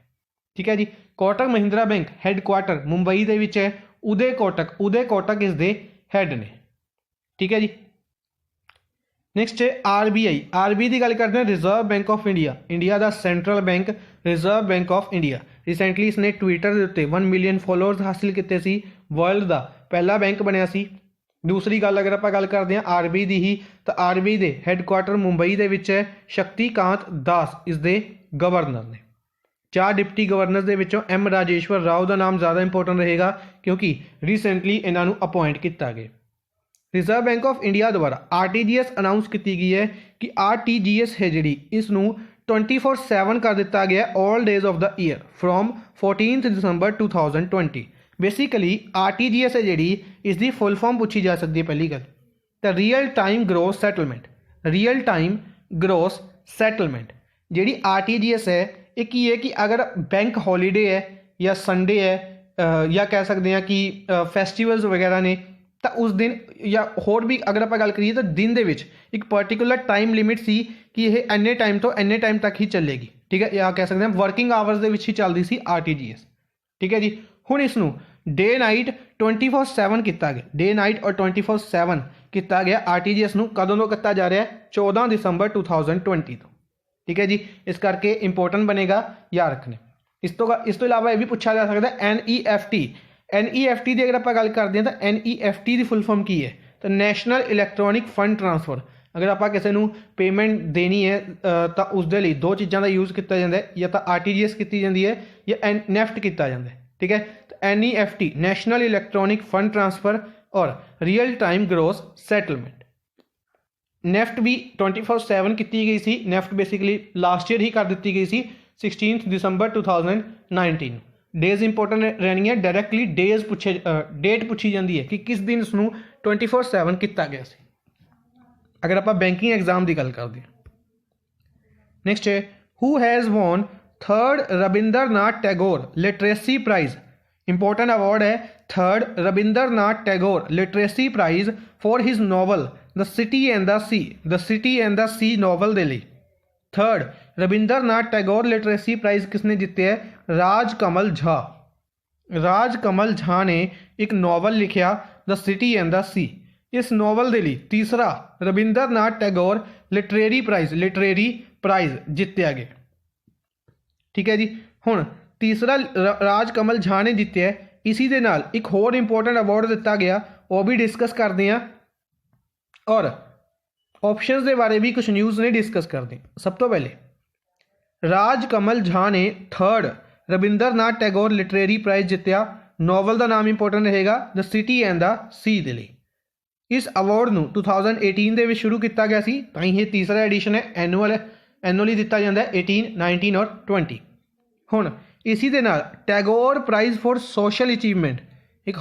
ठीक है जी। कोटक महिंद्रा बैंक हैडकुआटर मुंबई दे विच है। उदय कोटक इस दे हैड ने। ठीक है जी। नैक्सट है RBI की गल करते हैं। रिजर्व बैंक ऑफ इंडिया का central bank reserve bank of India recently इसने ट्विटर के उत्ते 1 मिलियन फॉलोअर्स हासिल किए। वर्ल्ड का पहला बैंक बनया सी। दूसरी गल अगर आप गल करते हैं RBI की ही, तो RBI के हैडकुआटर मुंबई के विच है। शक्तिकांत दास इस दे गवर्नर ने। 4 डिप्टी गवर्नर के विचों M राजेश्वर राव का नाम ज़्यादा इंपोर्टेंट रहेगा क्योंकि रिसेंटली इन्हों अपॉइंट किया गया। रिजर्व बैंक ऑफ इंडिया द्वारा RTGS अनाउंस की गई है कि RTGS है जी इसनूं 24/7 कर दिता गया all days of the year from 14 December 2020। Basically RTGS है जी इसकी फुल फॉर्म पूछी जा सकती है। पहली गल तो रियल टाइम ग्रोस सैटलमेंट जी RTGS है एक ही है कि अगर बैंक हॉलीडे है या संडे है या कह सकते हैं कि फैसटिवल्स वगैरह ने तो उस दिन या होर भी अगर आप गल करिए तो दिन दे विच एक पर्टिकुलर टाइम लिमिट सी कि यह इन्ने टाइम तो इन्ने टाइम तक ही चलेगी। ठीक है, या कह सकते हैं वर्किंग आवर्स दे विच ही चलती सी RTGS। ठीक है जी। हुण इसनूं डे नाइट 24/7 किया गया। डे नाइट और 24/7 किया गया। RTGS नूं कदों तो किया जा रहा है 14 दिसंबर 2020 तो। ठीक है जी। इस करके इंपोर्टेंट बनेगा, याद रखने। इस तो इलावा यह भी पूछा जा सकता है NEFT की अगर आप गल करते हैं तो NEFT की फुल फॉर्म की है तो नैशनल इलैक्ट्रॉनिक फंड ट्रांसफर। अगर आप किसी को पेमेंट देनी है तो उसके लिए दो चीज़ों का यूज़ किया जाता है, या तो RTGS की जाती है या NEFT किया जाता है। ठीक है, तो NEFT national electronic fund transfer और real time gross settlement. NEFT भी 24/7 की गई सी। NEFT बेसिकली लास्ट ईयर ही कर दी गई सी 16 दिसंबर 2019। डेज इंपोर्टेंट रहनी है, डायरैक्टली डेज पूछे डेट पूछी जाती है कि किस दिन उसनों 24/7 किया गया सी, अगर आप बैंकिंग एग्जाम की गल करते हैं। नैक्सट है who has won 3rd Rabindranath Tagore literacy prize. Important award है 3rd Rabindranath Tagore literacy prize for his novel the city and the sea. The city and the sea novel के लिए 3rd Rabindranath Tagore literacy prize किसने जीते है? राजकमल झा। राजकमल झा ने एक नॉवल लिखा द सिटी एंड द सी। इस नॉवल के लिए तीसरा रविंद्रनाथ टैगोर लिटरेरी प्राइज जितया गया। ठीक है जी, हुण तीसरा राजकमल झा ने जितया है। इसी दे नाल एक होर इंपोर्टेंट अवार्ड दिता गया, वो भी डिस्कस करते हैं और ऑप्शंस के बारे भी कुछ न्यूज़ ने डिस्कस करते हैं। सब तो पहले राजकमल झा ने 3rd Rabindranath Tagore literary prize जितया। नॉवल का नाम इंपोर्टेंट रहेगा the city and the sea के लिए। इस अवार्ड को 2018 के शुरू किया गया सी, ताई ये तीसरा एडिशन है। एनुअली दिता जाता है 18, 19 और 20। हुण इसी दे नाल Tagore prize for social achievement एक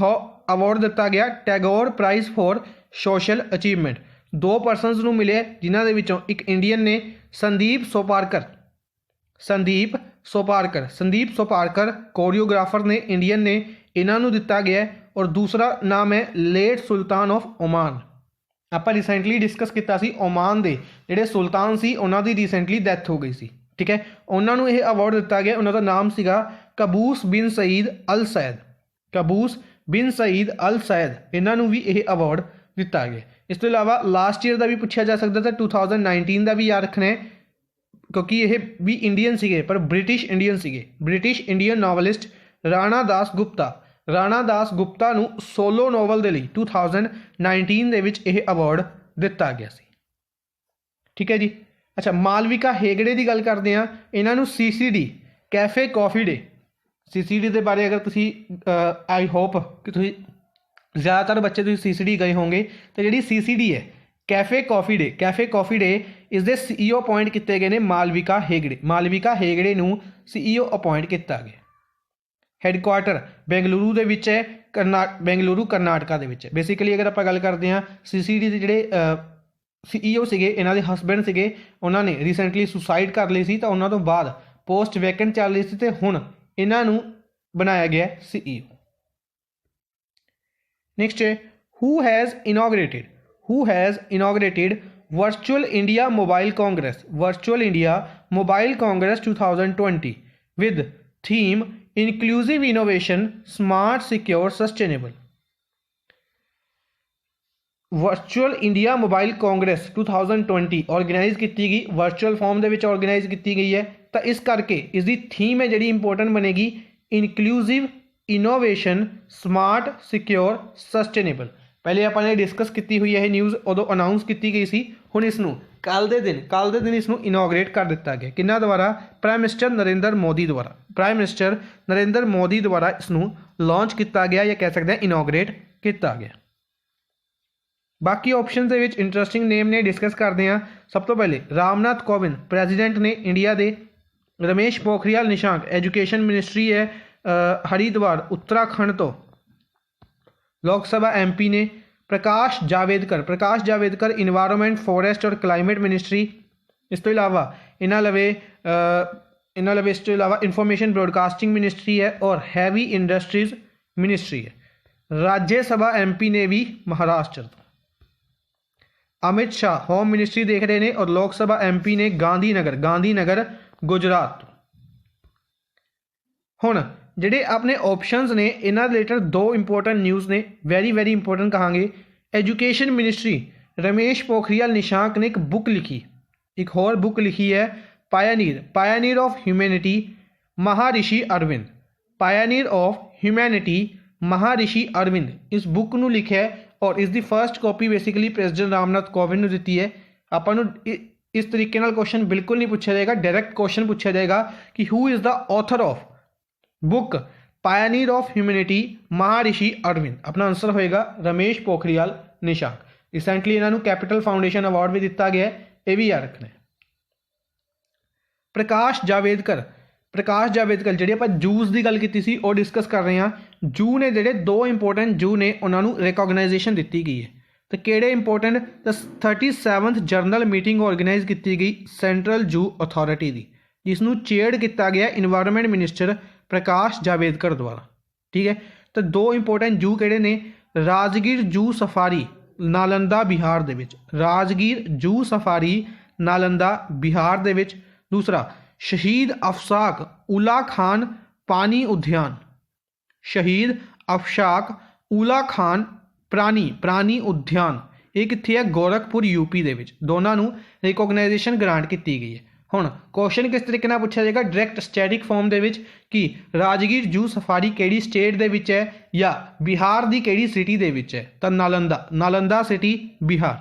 अवार्ड दिता गया, Tagore prize for social achievement. 2 persons को मिले जिन्हों के विचों एक इंडियन ने संदीप सोपारकर कोरियोग्राफर ने, इंडियन ने, इन्हों दिता गया है। और दूसरा नाम है लेट सुल्तान ऑफ ओमान। आप रिसेंटली डिस्कस किया सी ओमान के जोड़े सुल्तान सी उन्हों की रिसेंटली डैथ हो गई सी। ठीक है, उन्होंने यह अवार्ड दिता गया, उन्होंने नाम सीगा कबूस बिन सईद अल सैद। कबूस बिन सईद अल सैद, इन्हों भी यह अवार्ड दिता गया। इस तो इलावा लास्ट ईयर का भी पूछा जा सकता था, 2019 का भी याद रखना है क्योंकि यह भी इंडियन सीगे पर ब्रिटिश इंडियन सीगे। British Indian novelist Rana Das Gupta नू सोलो नॉवल के लिए 2019 दे विच यह अवार्ड दिता गया सी। ठीक है जी, अच्छा मालविका हेगड़े की गल करते हैं। इन्हों CCD cafe coffee day, CCD के बारे अगर तुसी आई होप कि तुसी ज़्यादातर बच्चे तुसी CCD गए होंगे, तो जी CCD है कैफे कॉफी डे इस दे CEO अपॉइंट किए गए हैं मालविका हेगड़े नू CEO अपॉइंट किया गया। हैडकुआटर बेंगलुरु दे विच है, बेंगलुरु करनाटका दे विच है। बेसिकली अगर आप गल करते हैं CCD के जोड़े CEO सीगे, इन्हों के हसबैंड सीगे, उन्होंने रिसेंटली सुसाइड कर ली सी, तो उन्होंने तो बाद पोस्ट वैकेंट चल रही थी, तो हुण इन्हों बनाया गया CEO। नेक्स्ट है who has inaugurated virtual India mobile congress 2020 with theme inclusive innovation smart secure sustainable. Virtual India mobile congress 2020 organise की गई, वर्चुअल फॉर्म के ऑर्गेनाइज की गई है। तो इस करके इसकी थीम है जी इंपोर्टेंट बनेगी inclusive innovation smart secure sustainable. पहले आपने डिस्कस की हुई है न्यूज़, उदों अनाउंस की गई सी। हुण इसनूं कल दे दिन इसनूं इनोग्रेट कर दिता गया। किन्ना द्वारा? प्राइम मिनिस्टर नरेंद्र मोदी द्वारा इसनूं लॉन्च किया गया, या कह सकते हैं इनोग्रेट किया गया। बाकी ऑप्शन के विच इंटरस्टिंग नेम ने डिस्कस करते हैं। सब तो पहले रामनाथ कोविंद प्रेजिडेंट ने इंडिया के। रमेश पोखरियाल निशंक एजुकेशन मिनिस्ट्री है हरिद्वार उत्तराखंड तो लोक सभा MP ने। प्रकाश जावेदकर इन्वायरमेंट फॉरेस्ट और क्लाइमेट मिनिस्ट्री। इस तो इलावा इन्हों लवे इस तो इलावा इंफॉर्मेशन ब्रॉडकास्टिंग मिनिस्ट्री है और हैवी इंडस्ट्रीज मिनिस्ट्री है। राज्य सभा MP ने भी महाराष्ट्र तो। अमित शाह होम मिनिस्ट्री देख रहे हैं और लोक सभा MP ने गांधीनगर गुजरात। हुण जिहड़े अपने ऑप्शंस ने इन्हां रिलेटेड 2 इंपोर्टेंट न्यूज़ ने, वेरी इंपोर्टेंट कहांगे। एजुकेशन मिनिस्ट्री रमेश पोखरियाल निशंक ने एक बुक लिखी, एक होर बुक लिखी है Pioneer of humanity Maharshi Arvind. Pioneer of humanity महर्षि अरविंद इस बुक नूं लिखा है और इसकी first copy basically president Ramnath Kovind ने दी है। ਆਪਾਂ ਨੂੰ इस तरीके नाल क्वेश्चन बिल्कुल नहीं पूछा जाएगा, डायरैक्ट क्वेश्चन पूछा जाएगा कि who is the author of book Pioneer of humanity महर्षि अरविंद। अपना आंसर होएगा रमेश पोखरियाल निशंक। रिसेंटली इन्होंने कैपिटल फाउंडेशन अवार्ड भी दिता गया है, ये भी याद रखना है। प्रकाश जावेदकर जिहड़े आपां जूस की गल की सी वो डिस्कस कर रहे हैं। जू ने जिहड़े 2 इंपोर्टेंट जू ने उन्होंने रिकॉगनाइजेशन दी गई है, तो किहड़े इंपोर्टेंट? तो 37th जर्नल मीटिंग ऑर्गेनाइज की गई सेंट्रल जू अथॉरिटी की, जिसनों चेयर किया गया इन्वायरमेंट मिनिस्टर प्रकाश जावेदकर द्वारा। ठीक है, तो 2 इंपोर्टेंट जू किहड़े ने? राजगीर जू सफारी नालंदा बिहार दे विच, राजगीर जू सफारी नालंदा बिहार दे विच। दूसरा शहीद अफसाक उला खान पानी उद्यान, शहीद अफसाक उला खान प्राणी उद्यान, ये कित्थे है? गोरखपुर यूपी दे विच। दोनों नूं रिकॉगनाइजेशन ग्रांट की गई है। हुण क्वेश्चन किस तरीके नाल पूछा जाएगा? डायरैक्ट स्टैटिक फॉर्म दे विच कि राजगीर जू सफारी किहड़ी स्टेट दे विच है या बिहार दी किहड़ी सिटी दे विच है? तो नालंदा सिटी बिहार।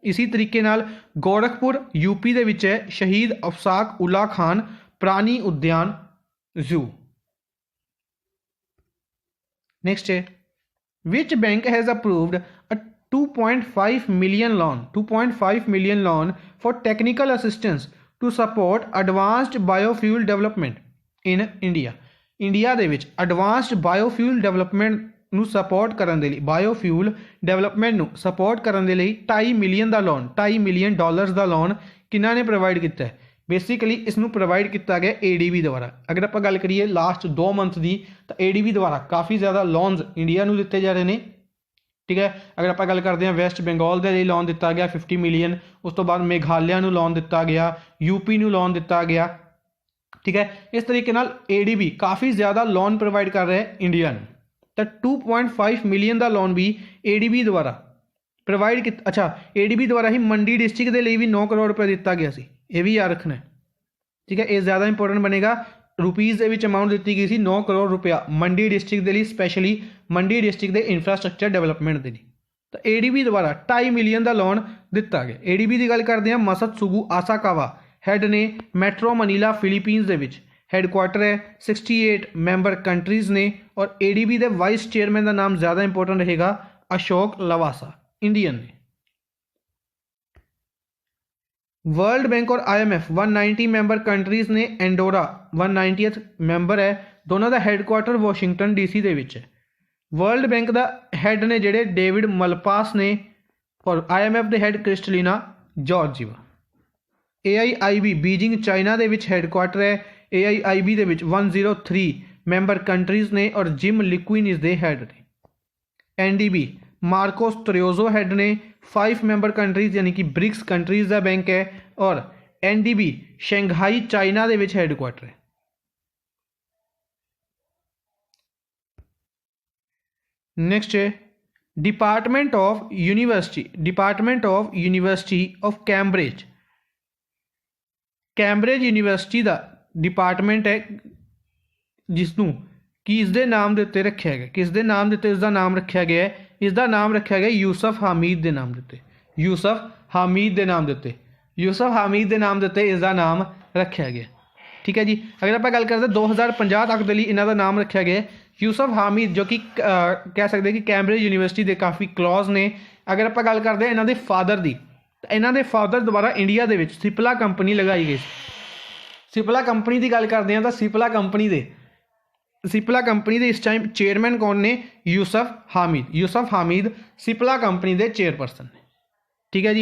इसी तरीके नाल गोरखपुर यूपी दे विच है शहीद अफसाक उल्ला खान प्राणी उद्यान जू। नेक्स्ट है which bank has approved a 2.5 million loan for technical assistance to support advanced biofuel development in India। India they which advanced biofuel development ਨੂੰ ਸਪੋਰਟ ਕਰਨ ਦੇ ਲਈ, ਬਾਇਓਫਿਊਲ ਡਿਵੈਲਪਮੈਂਟ ਨੂੰ ਸਪੋਰਟ ਕਰਨ ਦੇ ਲਈ 2.5 ਮਿਲੀਅਨ ਦਾ ਲੋਨ, $2.5 ਮਿਲੀਅਨ ਦਾ loan ਕਿਹਨਾਂ ਨੇ ਪ੍ਰੋਵਾਈਡ ਕੀਤਾ ਹੈ? बेसिकली इसनों प्रोवाइड किया गया ADB द्वारा। अगर आप गल करिए लास्ट 2 मंथ की, तो ADB द्वारा काफ़ी ज़्यादा लोन्स इंडिया को दिते जा रहे हैं। ठीक है, अगर आप गल करते हैं वैस्ट बंगाल के लिए लोन दिता गया 50 मिलीयन, उस तो बाद मेघालय को लोन दिता गया, यूपी को लोन दिता गया। ठीक है, इस तरीके नाल ADB काफ़ी ज़्यादा लोन प्रोवाइड कर रहा है इंडिया में। तो 2.5 मिलीयन का लोन भी ADB द्वारा प्रोवाइड किया। अच्छा, ADB द्वारा ही मंडी डिस्ट्रिक्ट के लिए भी 9 करोड़ रुपये दिता गया सी, ये भी याद रखना है। ठीक है, ये ज़्यादा इंपोर्टेंट बनेगा। रुपीज़ के अमाउंट दी गई थी 9 करोड़ रुपया मंडी डिस्ट्रिक्ट के लिए, स्पैशली मंडी डिस्ट्रिक्ट के इंफ्रास्ट्रक्चर डेवलपमेंट के लिए। तो ADB द्वारा 2.5 मिलीयन का लोन दिता गया। ADB की गल करते हैं मसत्सुगु आसाकावा हैड ने मैट्रो मनीला फिलीपींस के हैडकुआटर है, 68 मैंबर कंट्रीज़ ने। और ADB के वाइस चेयरमैन का नाम ज़्यादा इंपोर्टेंट रहेगा अशोक लवासा, इंडियन ने। वर्ल्ड बैंक और IMF 190 मैंबर कंट्रीज़ ने, एंडोरा 190th मैंबर है। दोनों का हैडकुआटर वाशिंगटन DC के विच है। वर्ल्ड बैंक का हैड ने जेडे डेविड मलपास ने, और IMF के had Kristalina Georgieva. AIIB Beijing China के विच हैडकुआटर है। AIIB के विच 103 मैंबर कंट्रीज़ ने, और जिम लिक्विन इस दे हैड ने। NDB मार्कोस त्रियोजो हैड ने। 5 मैंबर कंट्रीज़ यानी कि ब्रिक्स कंट्रीज़ का बैंक है। और NDB शंघाई चाइना के विच हैडकुआटर है। नेक्स्ट है department of university of Cambridge. Cambridge university का डिपार्टमेंट है जिसनों किसके नाम के उत्ते रखा गया? किसके नाम के उत्ते इसका नाम रखा गया है? इसका नाम रखा गया यूसुफ हामिद के नाम के उत्ते। यूसुफ हामिद के नाम के उत्ते, यूसुफ हामिद के नाम के उत्ते इसका नाम रखा गया। ठीक है जी, अगर आप गल करते 2050 तक के लिए इन्हों का नाम रखा गया यूसुफ हामिद, जो कि कह सकते हैं कि कैम्ब्रिज यूनिवर्सिटी के काफ़ी क्लॉज ने। अगर आप गल करते हैं इन्हों के फादर की, तो इन्हों के फादर द्वारा इंडिया के सिपला कंपनी लगाई गई। सिपला कंपनी की गल करते हैं तो सिपला कंपनी के इस टाइम चेयरमैन कौन ने? यूसुफ हामिद सिपला कंपनी के चेयरपर्सन ने। ठीक है जी,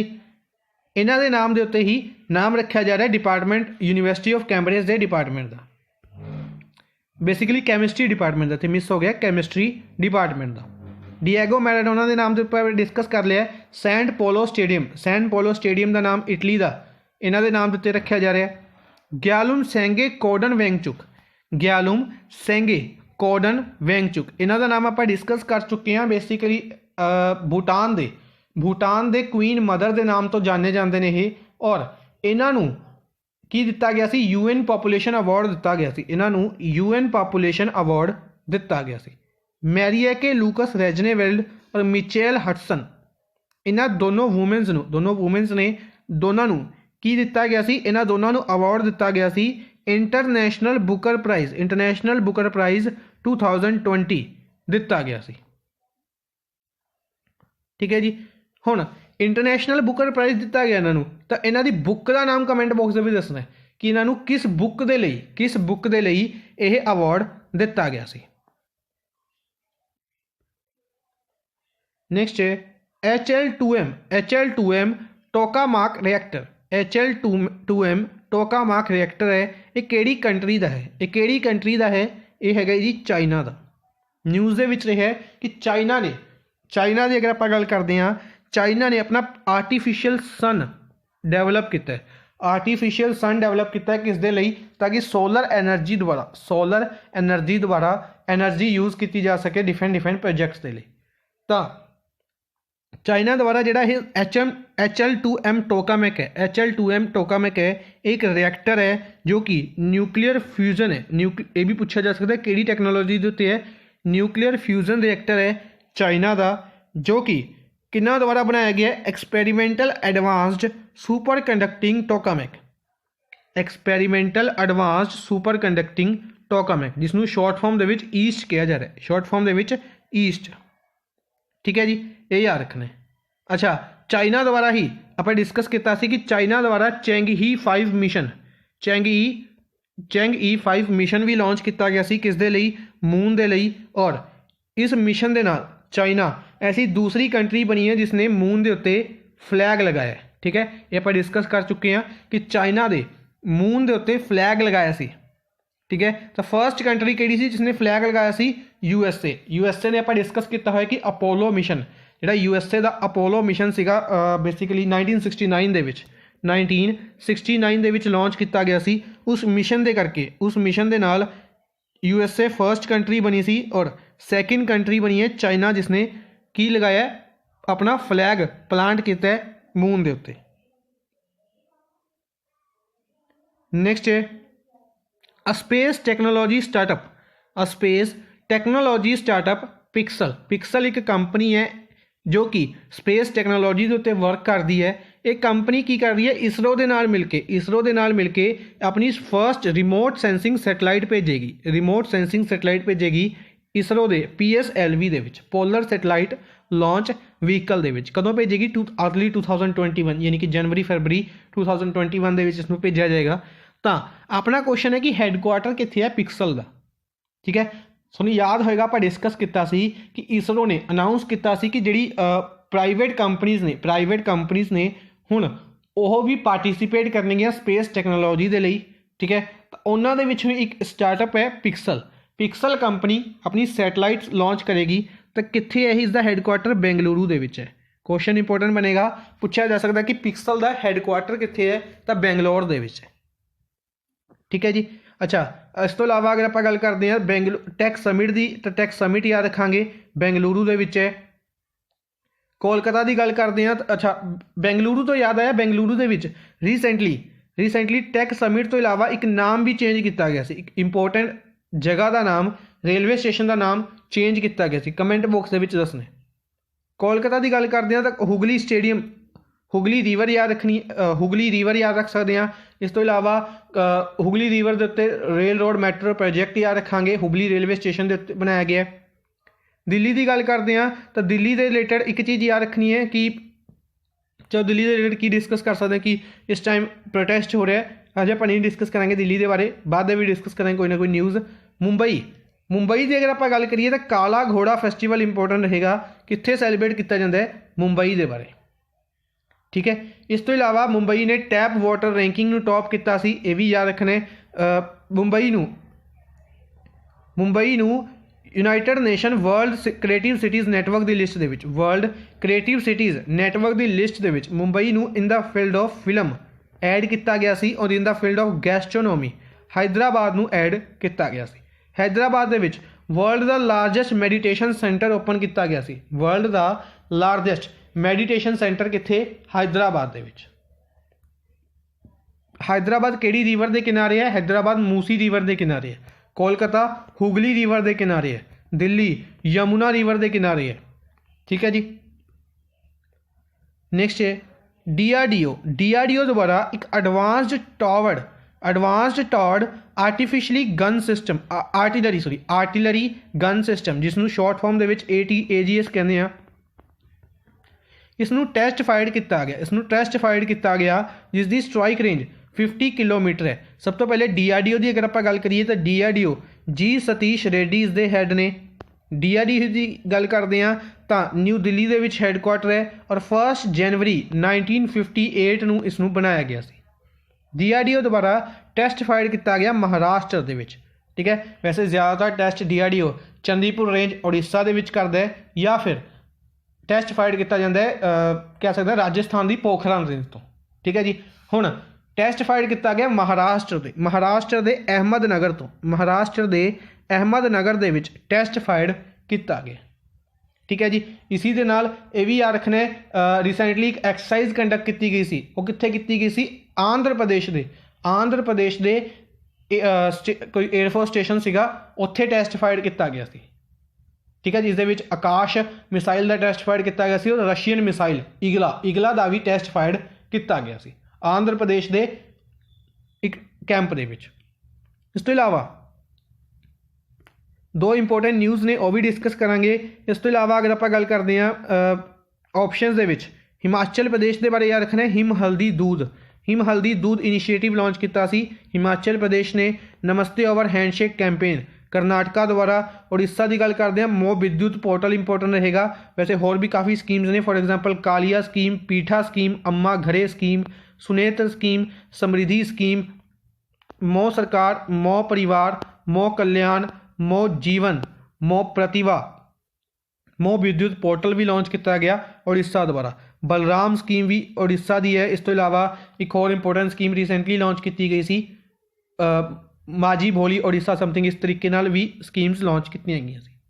इन्हों के नाम के उत्ते ही नाम रखा जा रहा है डिपार्टमेंट यूनिवर्सिटी ऑफ कैम्ब्रिज के डिपार्टमेंट का। बेसिकली कैमिस्ट्री डिपार्टमेंट का, इतने मिस हो गया कैमिस्ट्री डिपार्टमेंट का। डिएगो मैराडोना के नाम के ऊपर डिस्कस कर लिया। सेंट पोलो स्टेडियम का नाम इटली का इन्हों के नाम के उत्ते रखा जा रहा है। ग्यालुम सेंगे कोडन वेंगचुक इन्हों का नाम आप डिस्कस कर चुके हैं। बेसिकली भूटान के क्वीन मदर के नाम तो जाने जाते हैं ये। और इन्हों की दिता गया सी UN पॉपूलेशन अवार्ड दिता गया सी। इन्हों UN पॉपूलेशन अवार्ड दिता गया सी। मैरिएके लूकस रेजनेवेल्ड और मिचेल हटसन, इन्होंने दोनों वूमेंस ने दोनों नू की दिता गया सी, इन्हां दोनों नू अवार्ड दिता गया सी इंटरनेशनल बुकर प्राइज़ 2020 दिता गया सी। ठीक है जी। हुण इंटरनेशनल बुकर प्राइज़ दिता गया इन्हां नू, तो इन्हां दी बुक का नाम कमेंट बॉक्स में दसना है कि इन्हां नू किस बुक दे लई यह अवार्ड दिता गया सी। नेक्स्ट है HL2M टोकामाक रिएक्टर। HL2M टोकामाक रिएक्टर है, ये किहड़ी कंट्री का है, ये किहड़ी कंट्री का है, ये है जी चाइना का। न्यूज़ दे विच रहा है कि चाइना की अगर आप गल करते हैं, चाइना ने अपना आर्टिफिशियल सन डेवलप किया है। आर्टिफिशियल सन डेवलप किया किस दे लई, ताकि सोलर एनर्जी द्वारा एनर्जी यूज़ की जा सके डिफरेंट प्रोजेक्ट्स के लिए। तो चाइना द्वारा जोड़ा HL2M टोकामेक है, एक रिएक्टर है जो कि न्यूक्लीयर फ्यूजन है। ये भी पूछा जा सकता है कि टैक्नोलॉजी के उत्ते है। न्यूक्लीयर फ्यूजन रिएक्टर है चाइना का, जो कि किन्ना द्वारा बनाया गया, experimental advanced super conducting tokamak, जिसनों शॉर्ट फॉर्म दे विच ईस्ट कहा जा रहा है, शॉर्ट फॉर्म दे विच ईस्ट। ठीक है जी, ये याद रखना है। अच्छा, चाइना द्वारा ही आप डिस्कस किया कि चाइना द्वारा चैंगई 5 मिशन भी लॉन्च किया गया सी, किस दे लई, मून दे लई। और इस मिशन के नाल चाइना ऐसी दूसरी कंट्री बनी है जिसने मून के उत्ते फ्लैग लगाया। ठीक है, ये आप डिस्कस कर चुके हैं कि चाइना दे मून के उत्ते फ्लैग लगाया सी। ठीक है, तो फर्स्ट कंट्री केड़ी सी जिसने फ्लैग लगाया सी, यूएसए ने आप डिस्कस किया है कि अपोलो मिशन, जिहड़ा यूएसए का अपोलो मिशन सीगा बेसिकली 1969 दे विच लॉन्च किया गया सी। उस मिशन के करके, उस मिशन के नाल यूएसए फर्स्ट कंट्री बनी सी और सैकेंड कंट्री बनी है चाइना, जिसने की लगाया, अपना फ्लैग प्लांट किया है मून के उत्ते। नेक्स्ट है स्पेस टेक्नोलॉजी स्टार्टअप पिक्सल एक कंपनी है जो कि स्पेस टेक्नोलॉजी के उत्ते वर्क करती है। एक कंपनी की कर रही है, इसरो के नाल मिलके अपनी फर्स्ट रिमोट सेंसिंग सैटेलाइट भेजेगी इसरो के PSLV दे विच, पोलर सैटेलाइट लॉन्च व्हीकल दे विच। कदों भेजेगी, अर्ली 2021 यानी कि जनवरी-फरवरी 2021 दे विच इसनूं भेजा जाएगा। तो अपना क्वेश्चन है कि हैडकुआटर कित्थे है पिक्सल का। ठीक है, तुहानूं याद होएगा आप डिस्कस किया सी कि इसरो ने अनाउंस किया सी कि जिहड़ी प्राइवेट कंपनीज़ ने हुण ओह भी पार्टिसिपेट करनगियां स्पेस टेक्नोलॉजी के लिए। ठीक है, तो उन्हां दे विच एक स्टार्टअप है पिक्सल कंपनी अपनी सैटेलाइट लॉन्च करेगी। तो कित्थे है इसका हैडकुआटर, बेंगलुरु दे विच है। क्वेश्चन इंपोर्टेंट बनेगा, पूछा जा सकता कि पिक्सल का हैडकुआटर कित्थे है, तो बेंगलोर दे विच है। ठीक है जी। अच्छा, इस तो इलावा अगर आप गल करते हैं टैक समिट की, तो टैक समिट याद रखांगे बेंगलुरु दे विच है। कोलकाता की गल करते हैं, अच्छा बेंगलुरु तो याद आया, बेंगलुरु दे विच रिसेंटली टैक समिट तो इलावा एक नाम भी चेंज किया गया सी, एक इंपोर्टेंट जगह का नाम, रेलवे स्टेशन का नाम चेंज किया गया सी। कमेंट बॉक्स के विच दसना। कोलकाता की गल करते हैं तो हुगली स्टेडियम, हुगली रिवर याद रख सकते हैं। इस तो इलावा हुगली रिवर के उत्ते रेल रोड मैट्रो प्रोजेक्ट याद रखांगे, हुगली रेलवे स्टेशन के उत्ते बनाया गया। दिल्ली की गल करते हैं तो दिल्ली के रिलेटेड एक चीज़ याद रखनी है कि चलो दिल्ली के रिलेटेड की डिस्कस कर सकते हैं कि इस टाइम प्रोटेस्ट हो रहा है। अजे आप नहीं डिस्कस करेंगे दिल्ली के बारे, बाद में भी डिस्कस करेंगे कोई ना कोई न्यूज़। मुंबई की अगर आप गल करिए तो काला घोड़ा फैसटिवल इंपोर्टेंट रहेगा, कित्थे सैलीब्रेट किया जाता है, मुंबई के बारे। ठीक है, इस तो इलावा मुंबई ने टैप वाटर रैंकिंग में टॉप किया सी, ये भी याद रखने। Mumbai United nation world creative cities network की लिस्ट के वर्ल्ड क्रिएटिव सिटीज़ नैटवर्क की लिस्ट के Mumbai in the field of film add किया गया सी, और in the field of gastronomy Hyderabad नूं ऐड किया गया सी। हैदराबाद दे विच वर्ल्ड का लार्जेस्ट मैडिटेशन सेंटर ओपन किया गया सी। वर्ल्ड का लार्जेस्ट मैडिटेशन सेंटर कित्थे, हैदराबाद दे विच। हैदराबाद किहड़ी रिवर के किनारे है, हैदराबाद मूसी रिवर के किनारे है। कोलकाता हुगली रिवर के किनारे है। दिल्ली यमुना रिवर के किनारे है। ठीक है जी। नेक्स्ट है डीआरडीओ द्वारा एक एडवांस्ड टॉर्ड artillery gun system artillery gun system जिसनों शॉर्ट फॉर्म ਦੇ ਵਿੱਚ AGS ਕਹਿੰਦੇ ਆ, इसनों टैस्ट फाइड किया गया जिसकी स्ट्राइक रेंज 50 किलोमीटर है। सब तो पहले DRDO की अगर आप गल करिए तो DRDO जी सतीश रेड्डी इसके हैड ने। DRDO की गल करते हैं तो न्यू दिल्ली के विच हैडकुआटर है और 1 जनवरी 1958 ਨੂੰ इसनों बनाया गया सी। DRDO द्वारा टैस्ट फाइड किया गया महाराष्ट्र के विच, ठीक है। वैसे ज़्यादातर test DRDO Chandipur range Orissa के विच करता है या फिर टैस्ट फाइड किया जाता है कह सकते हैं राजस्थान की पोखरण रेंज तो, ठीक है जी। हुण टैस्ट फाइड किया गया महाराष्ट्र के अहमदनगर दे विच टैस्ट फाइड किया गया, ठीक है जी। इसी दे नाल ये भी याद रखना है रिसेंटली एक एक्सरसाइज कंडक्ट की गई सी, वो कित्थे की गई सी? आंध्र प्रदेश दे कोई एयरफोर्स स्टेशन सीगा, उत्थे टैस्ट फाइड किया गया सी, ठीक है जी। इस आकाश मिसाइल का टैस्ट फाइड किया गया सी और रशियन मिसाइल ईगला का भी टैस्ट फाइड किया गया सी आंध्र प्रदेश के एक कैंप दे विच। इस तो इलावा 2 इंपोर्टेंट न्यूज़ ने वह भी डिस्कस करांगे। इस तो इलावा अगर आप गल करते हैं ऑप्शनस दे विच हिमाचल प्रदेश के बारे याद रखना है हिम हल्दी दूध इनिशिएटिव लॉन्च किया सी हिमाचल प्रदेश ने। नमस्ते ओवर हैंडशेक कैंपेन करनाटका द्वारा। उड़ीसा की गल करते हैं मो विद्युत पोर्टल इंपोर्टेंट रहेगा। वैसे होर भी काफ़ी स्कीम्स ने, फॉर एग्जांपल कालिया स्कीम, पीठा स्कीम, अम्मा घरे स्कीम, सुनेत्र स्कीम, समृद्धि स्कीम, मो सरकार, मो परिवार, मो कल्याण, मो जीवन, मो प्रतिभा, मो विद्युत पोर्टल भी लॉन्च किया गया उड़ीसा द्वारा। बलराम स्कीम भी उड़ीसा की है। इस तो इलावा एक होर इंपोर्टेंट स्कीम रिसेंटली लॉन्च की गई सी माझी भोली उड़ीसा समथिंग, इस तरीके नाल भी स्कीम्स लॉन्च की गई सी।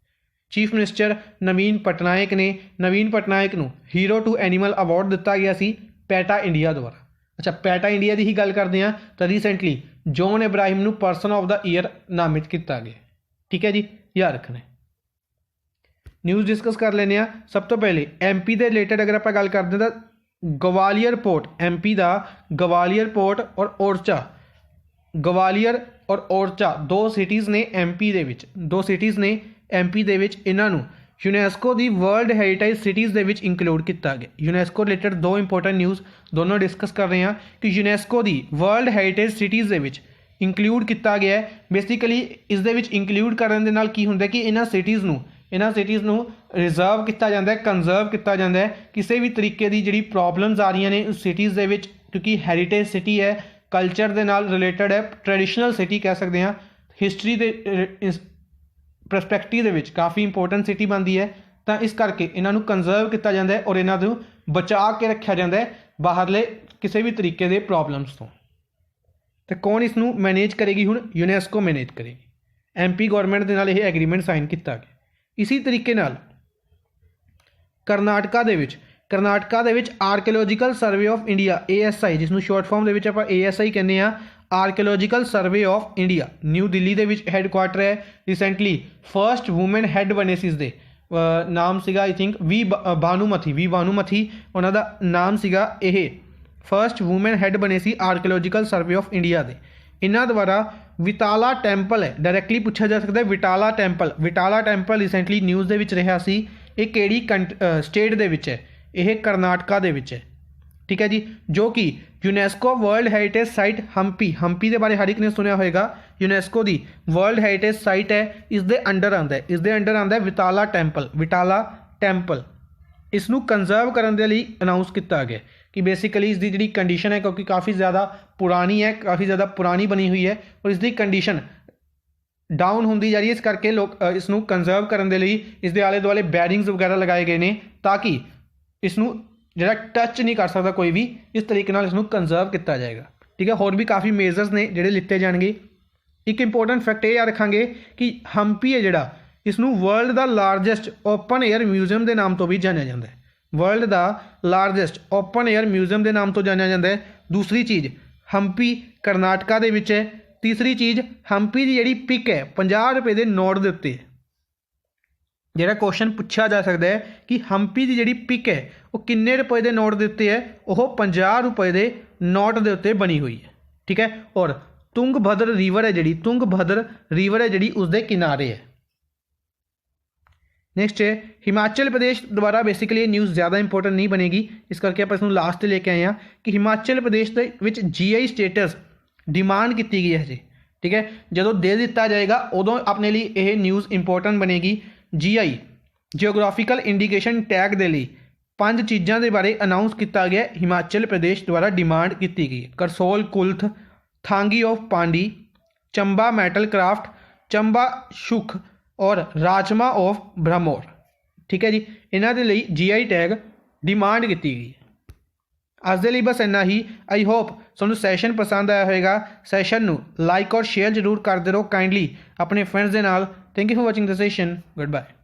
चीफ मिनिस्टर नवीन पटनायक नूं हीरो टू एनीमल अवार्ड दिता गया सी पैटा इंडिया द्वारा। अच्छा, पैटा इंडिया की ही गल करते हैं तो रिसेंटली जॉन इब्राहिम नूं पर्सन ऑफ द ईयर नामित किया गया, ठीक है जी, याद रखना है। न्यूज़ डिस्कस कर लेने आ। सब तो पहले MP के रिलेटेड अगर आप गल करते हैं तो ग्वालियर पोर्ट, MP का ग्वालियर पोर्ट और ओरछा 2 सिटीज़ ने MP दे विच, इन्हां नूं यूनैस्को की वर्ल्ड हैरीटेज सिटीज़ दे विच इंकलूड किया गया। यूनैस्को रिलेटेड 2 इंपोर्टेंट न्यूज़ दोनों डिस्कस कर रहे हैं कि यूनैस्को की वर्ल्ड हैरीटेज सिटीज़ दे विच इंकलूड किया गया है। बेसिकली इस दे विच इंकलूड करने दे नाल की हुंदा कि इन्हां सिटीज़ नूं रिजर्व किया जाता है, कंजर्व किया जाता है। किसी भी तरीके की जिहड़ी प्रॉब्लम्स आ रही ने उस सिटीज़ दे विच, क्योंकि हैरीटेज सिटी है, कल्चर के नाल रिलेटेड है, ट्रेडिशनल सिटी कह सकते हैं, हिस्टरी के परसपैक्टिव दे विच काफ़ी इंपोर्टेंट सिटी बनती है, तो इस करके इन्हों कंजर्व किया जाता है और इन्हों बचा के रखा जाता है बाहरले किसी भी तरीके के प्रॉब्लम्स तो कौन इसनों मैनेज करेगी? हुण यूनैस्को मैनेज करेगी। MP गौरमेंट के नाल यह एग्रीमेंट साइन किया गया। इसी तरीके नाल कर्नाटका दे विच archaeological survey of India ASI, जिसनों शॉर्ट फॉर्म दे विच आपां ASI कहने आ, archaeological survey of India new Delhi के विच हैडकुआटर है। रिसेंटली फर्स्ट वूमेन हैड बने सी, इसदे नाम सीगा आई थिंक वी भानुमथी उन्हां दा नाम सीगा। यह फर्स्ट वूमेन हैड बने सी आर्कियोलॉजिकल सर्वे ऑफ इंडिया के। इन्हां द्वारा विटाला टैंपल है, डायरैक्टली पूछा जा सकता है विटाला टैंपल रिसेंटली न्यूज़ दे विच रहा सी, ये किहड़ी स्टेट दे विच है? यह कर्नाटका दे विच है, ठीक है जी, जो कि UNESCO world heritage site Hampi के बारे हर एक ने सुनिया होगा। यूनैस्को की वर्ल्ड हैरीटेज साइट है, इसके अंडर आंदा है विटाला टैंपल। इसनों कंजर्व करने के लिए अनाउंस किया गया कि बेसिकली इसकी जी कंडीशन है, क्योंकि काफ़ी ज़्यादा पुरानी बनी हुई है और इसकी कंडीशन डाउन होती जा रही है। इस करके लोग इसनों कंजर्व करने के लिए इसके आले दुआले बैरिंग्स वगैरह लगाए गए हैं ताकि इसनों जिहड़ा टच नहीं कर सकता कोई भी, इस तरीके नाल इसनों कंजर्व किया जाएगा, ठीक है। होर भी काफ़ी मेजर्स ने जिहड़े लिते जाएंगे। एक इंपोर्टेंट फैक्ट ये याद रखांगे कि हम्पी है जिहड़ा, इसनों वर्ल्ड का लार्जेस्ट ओपन एयर म्यूजियम के नाम तो भी जानिया जाता है। वर्ल्ड का लार्जेस्ट ओपन एयर म्यूजियम के नाम तो जानिया जाता है। दूसरी चीज़ हम्पी कर्नाटका दे विच है। तीसरी चीज़ हम्पी की जिहड़ी पिक है 50 रुपए के नोट के उत्ते, ਜਿਹੜਾ ਕੁਐਸਚਨ ਪੁੱਛਿਆ ਜਾ ਸਕਦਾ ਹੈ ਕਿ ਹੰਪੀ ਦੀ ਜਿਹੜੀ ਪਿਕ ਹੈ ਉਹ ਕਿੰਨੇ ਰੁਪਏ ਦੇ ਨੋਟ ਦੇ ਉੱਤੇ ਹੈ, ਉਹ 50 ਰੁਪਏ ਦੇ ਨੋਟ ਦੇ ਉੱਤੇ ਬਣੀ ਹੋਈ ਹੈ। ਠੀਕ ਹੈ, ਔਰ ਤੁੰਗਭਦਰ ਰਿਵਰ ਹੈ ਜਿਹੜੀ ਉਸਦੇ ਕਿਨਾਰੇ ਹੈ। ਨੈਕਸਟ ਹੈ ਹਿਮਾਚਲ ਪ੍ਰਦੇਸ਼ ਦੁਆਰਾ, ਬੇਸਿਕਲੀ ਇਹ ਨਿਊਜ਼ ਜ਼ਿਆਦਾ ਇੰਪੋਰਟੈਂਟ ਨਹੀਂ ਬਣੇਗੀ, ਇਸ ਕਰਕੇ ਆਪਾਂ ਇਸ ਨੂੰ ਲਾਸਟ 'ਤੇ ਲੈ ਕੇ ਆਏ ਹਾਂ ਕਿ ਹਿਮਾਚਲ ਪ੍ਰਦੇਸ਼ ਦੇ ਵਿੱਚ GI ਸਟੇਟਸ ਡਿਮਾਂਡ ਕੀਤੀ ਗਈ ਹੈ ਜੀ। ਠੀਕ ਹੈ, ਜਦੋਂ ਦੇ ਦਿੱਤਾ ਜਾਏਗਾ ਉਦੋਂ ਆਪਣੇ ਲਈ ਇਹ ਨਿਊਜ਼ ਇੰਪੋਰਟੈਂਟ ਬਣੇਗੀ। GI ਜਿਓਗ੍ਰਾਫੀਕਲ ਇੰਡੀਕੇਸ਼ਨ ਟੈਗ ਦੇ ਲਈ 5 ਚੀਜ਼ਾਂ ਦੇ ਬਾਰੇ ਅਨਾਊਂਸ ਕੀਤਾ ਗਿਆ, ਹਿਮਾਚਲ ਪ੍ਰਦੇਸ਼ ਦੁਆਰਾ ਡਿਮਾਂਡ ਕੀਤੀ ਗਈ। Karsog Kulth, thangi of Pangi, Chamba metal craft, Chamba chukh ਔਰ ਰਾਜਮਾ ਆਫ ਬ੍ਰਹਮੋਰ। ਠੀਕ ਹੈ ਜੀ, ਇਹਨਾਂ ਦੇ ਲਈ GI ਟੈਗ ਡਿਮਾਂਡ ਕੀਤੀ ਗਈ। ਅੱਜ ਦੇ ਲਈ ਬਸ ਇੰਨਾ ਹੀ। ਆਈ ਹੋਪ ਤੁਹਾਨੂੰ ਸੈਸ਼ਨ ਪਸੰਦ ਆਇਆ ਹੋਵੇਗਾ। ਸੈਸ਼ਨ ਨੂੰ ਲਾਈਕ ਔਰ ਸ਼ੇਅਰ ਜ਼ਰੂਰ ਕਰਦੇ ਰਹੋ ਕਾਈਂਡਲੀ ਆਪਣੇ ਫਰੈਂਡਸ ਦੇ ਨਾਲ। Thank you for watching the session. Good bye.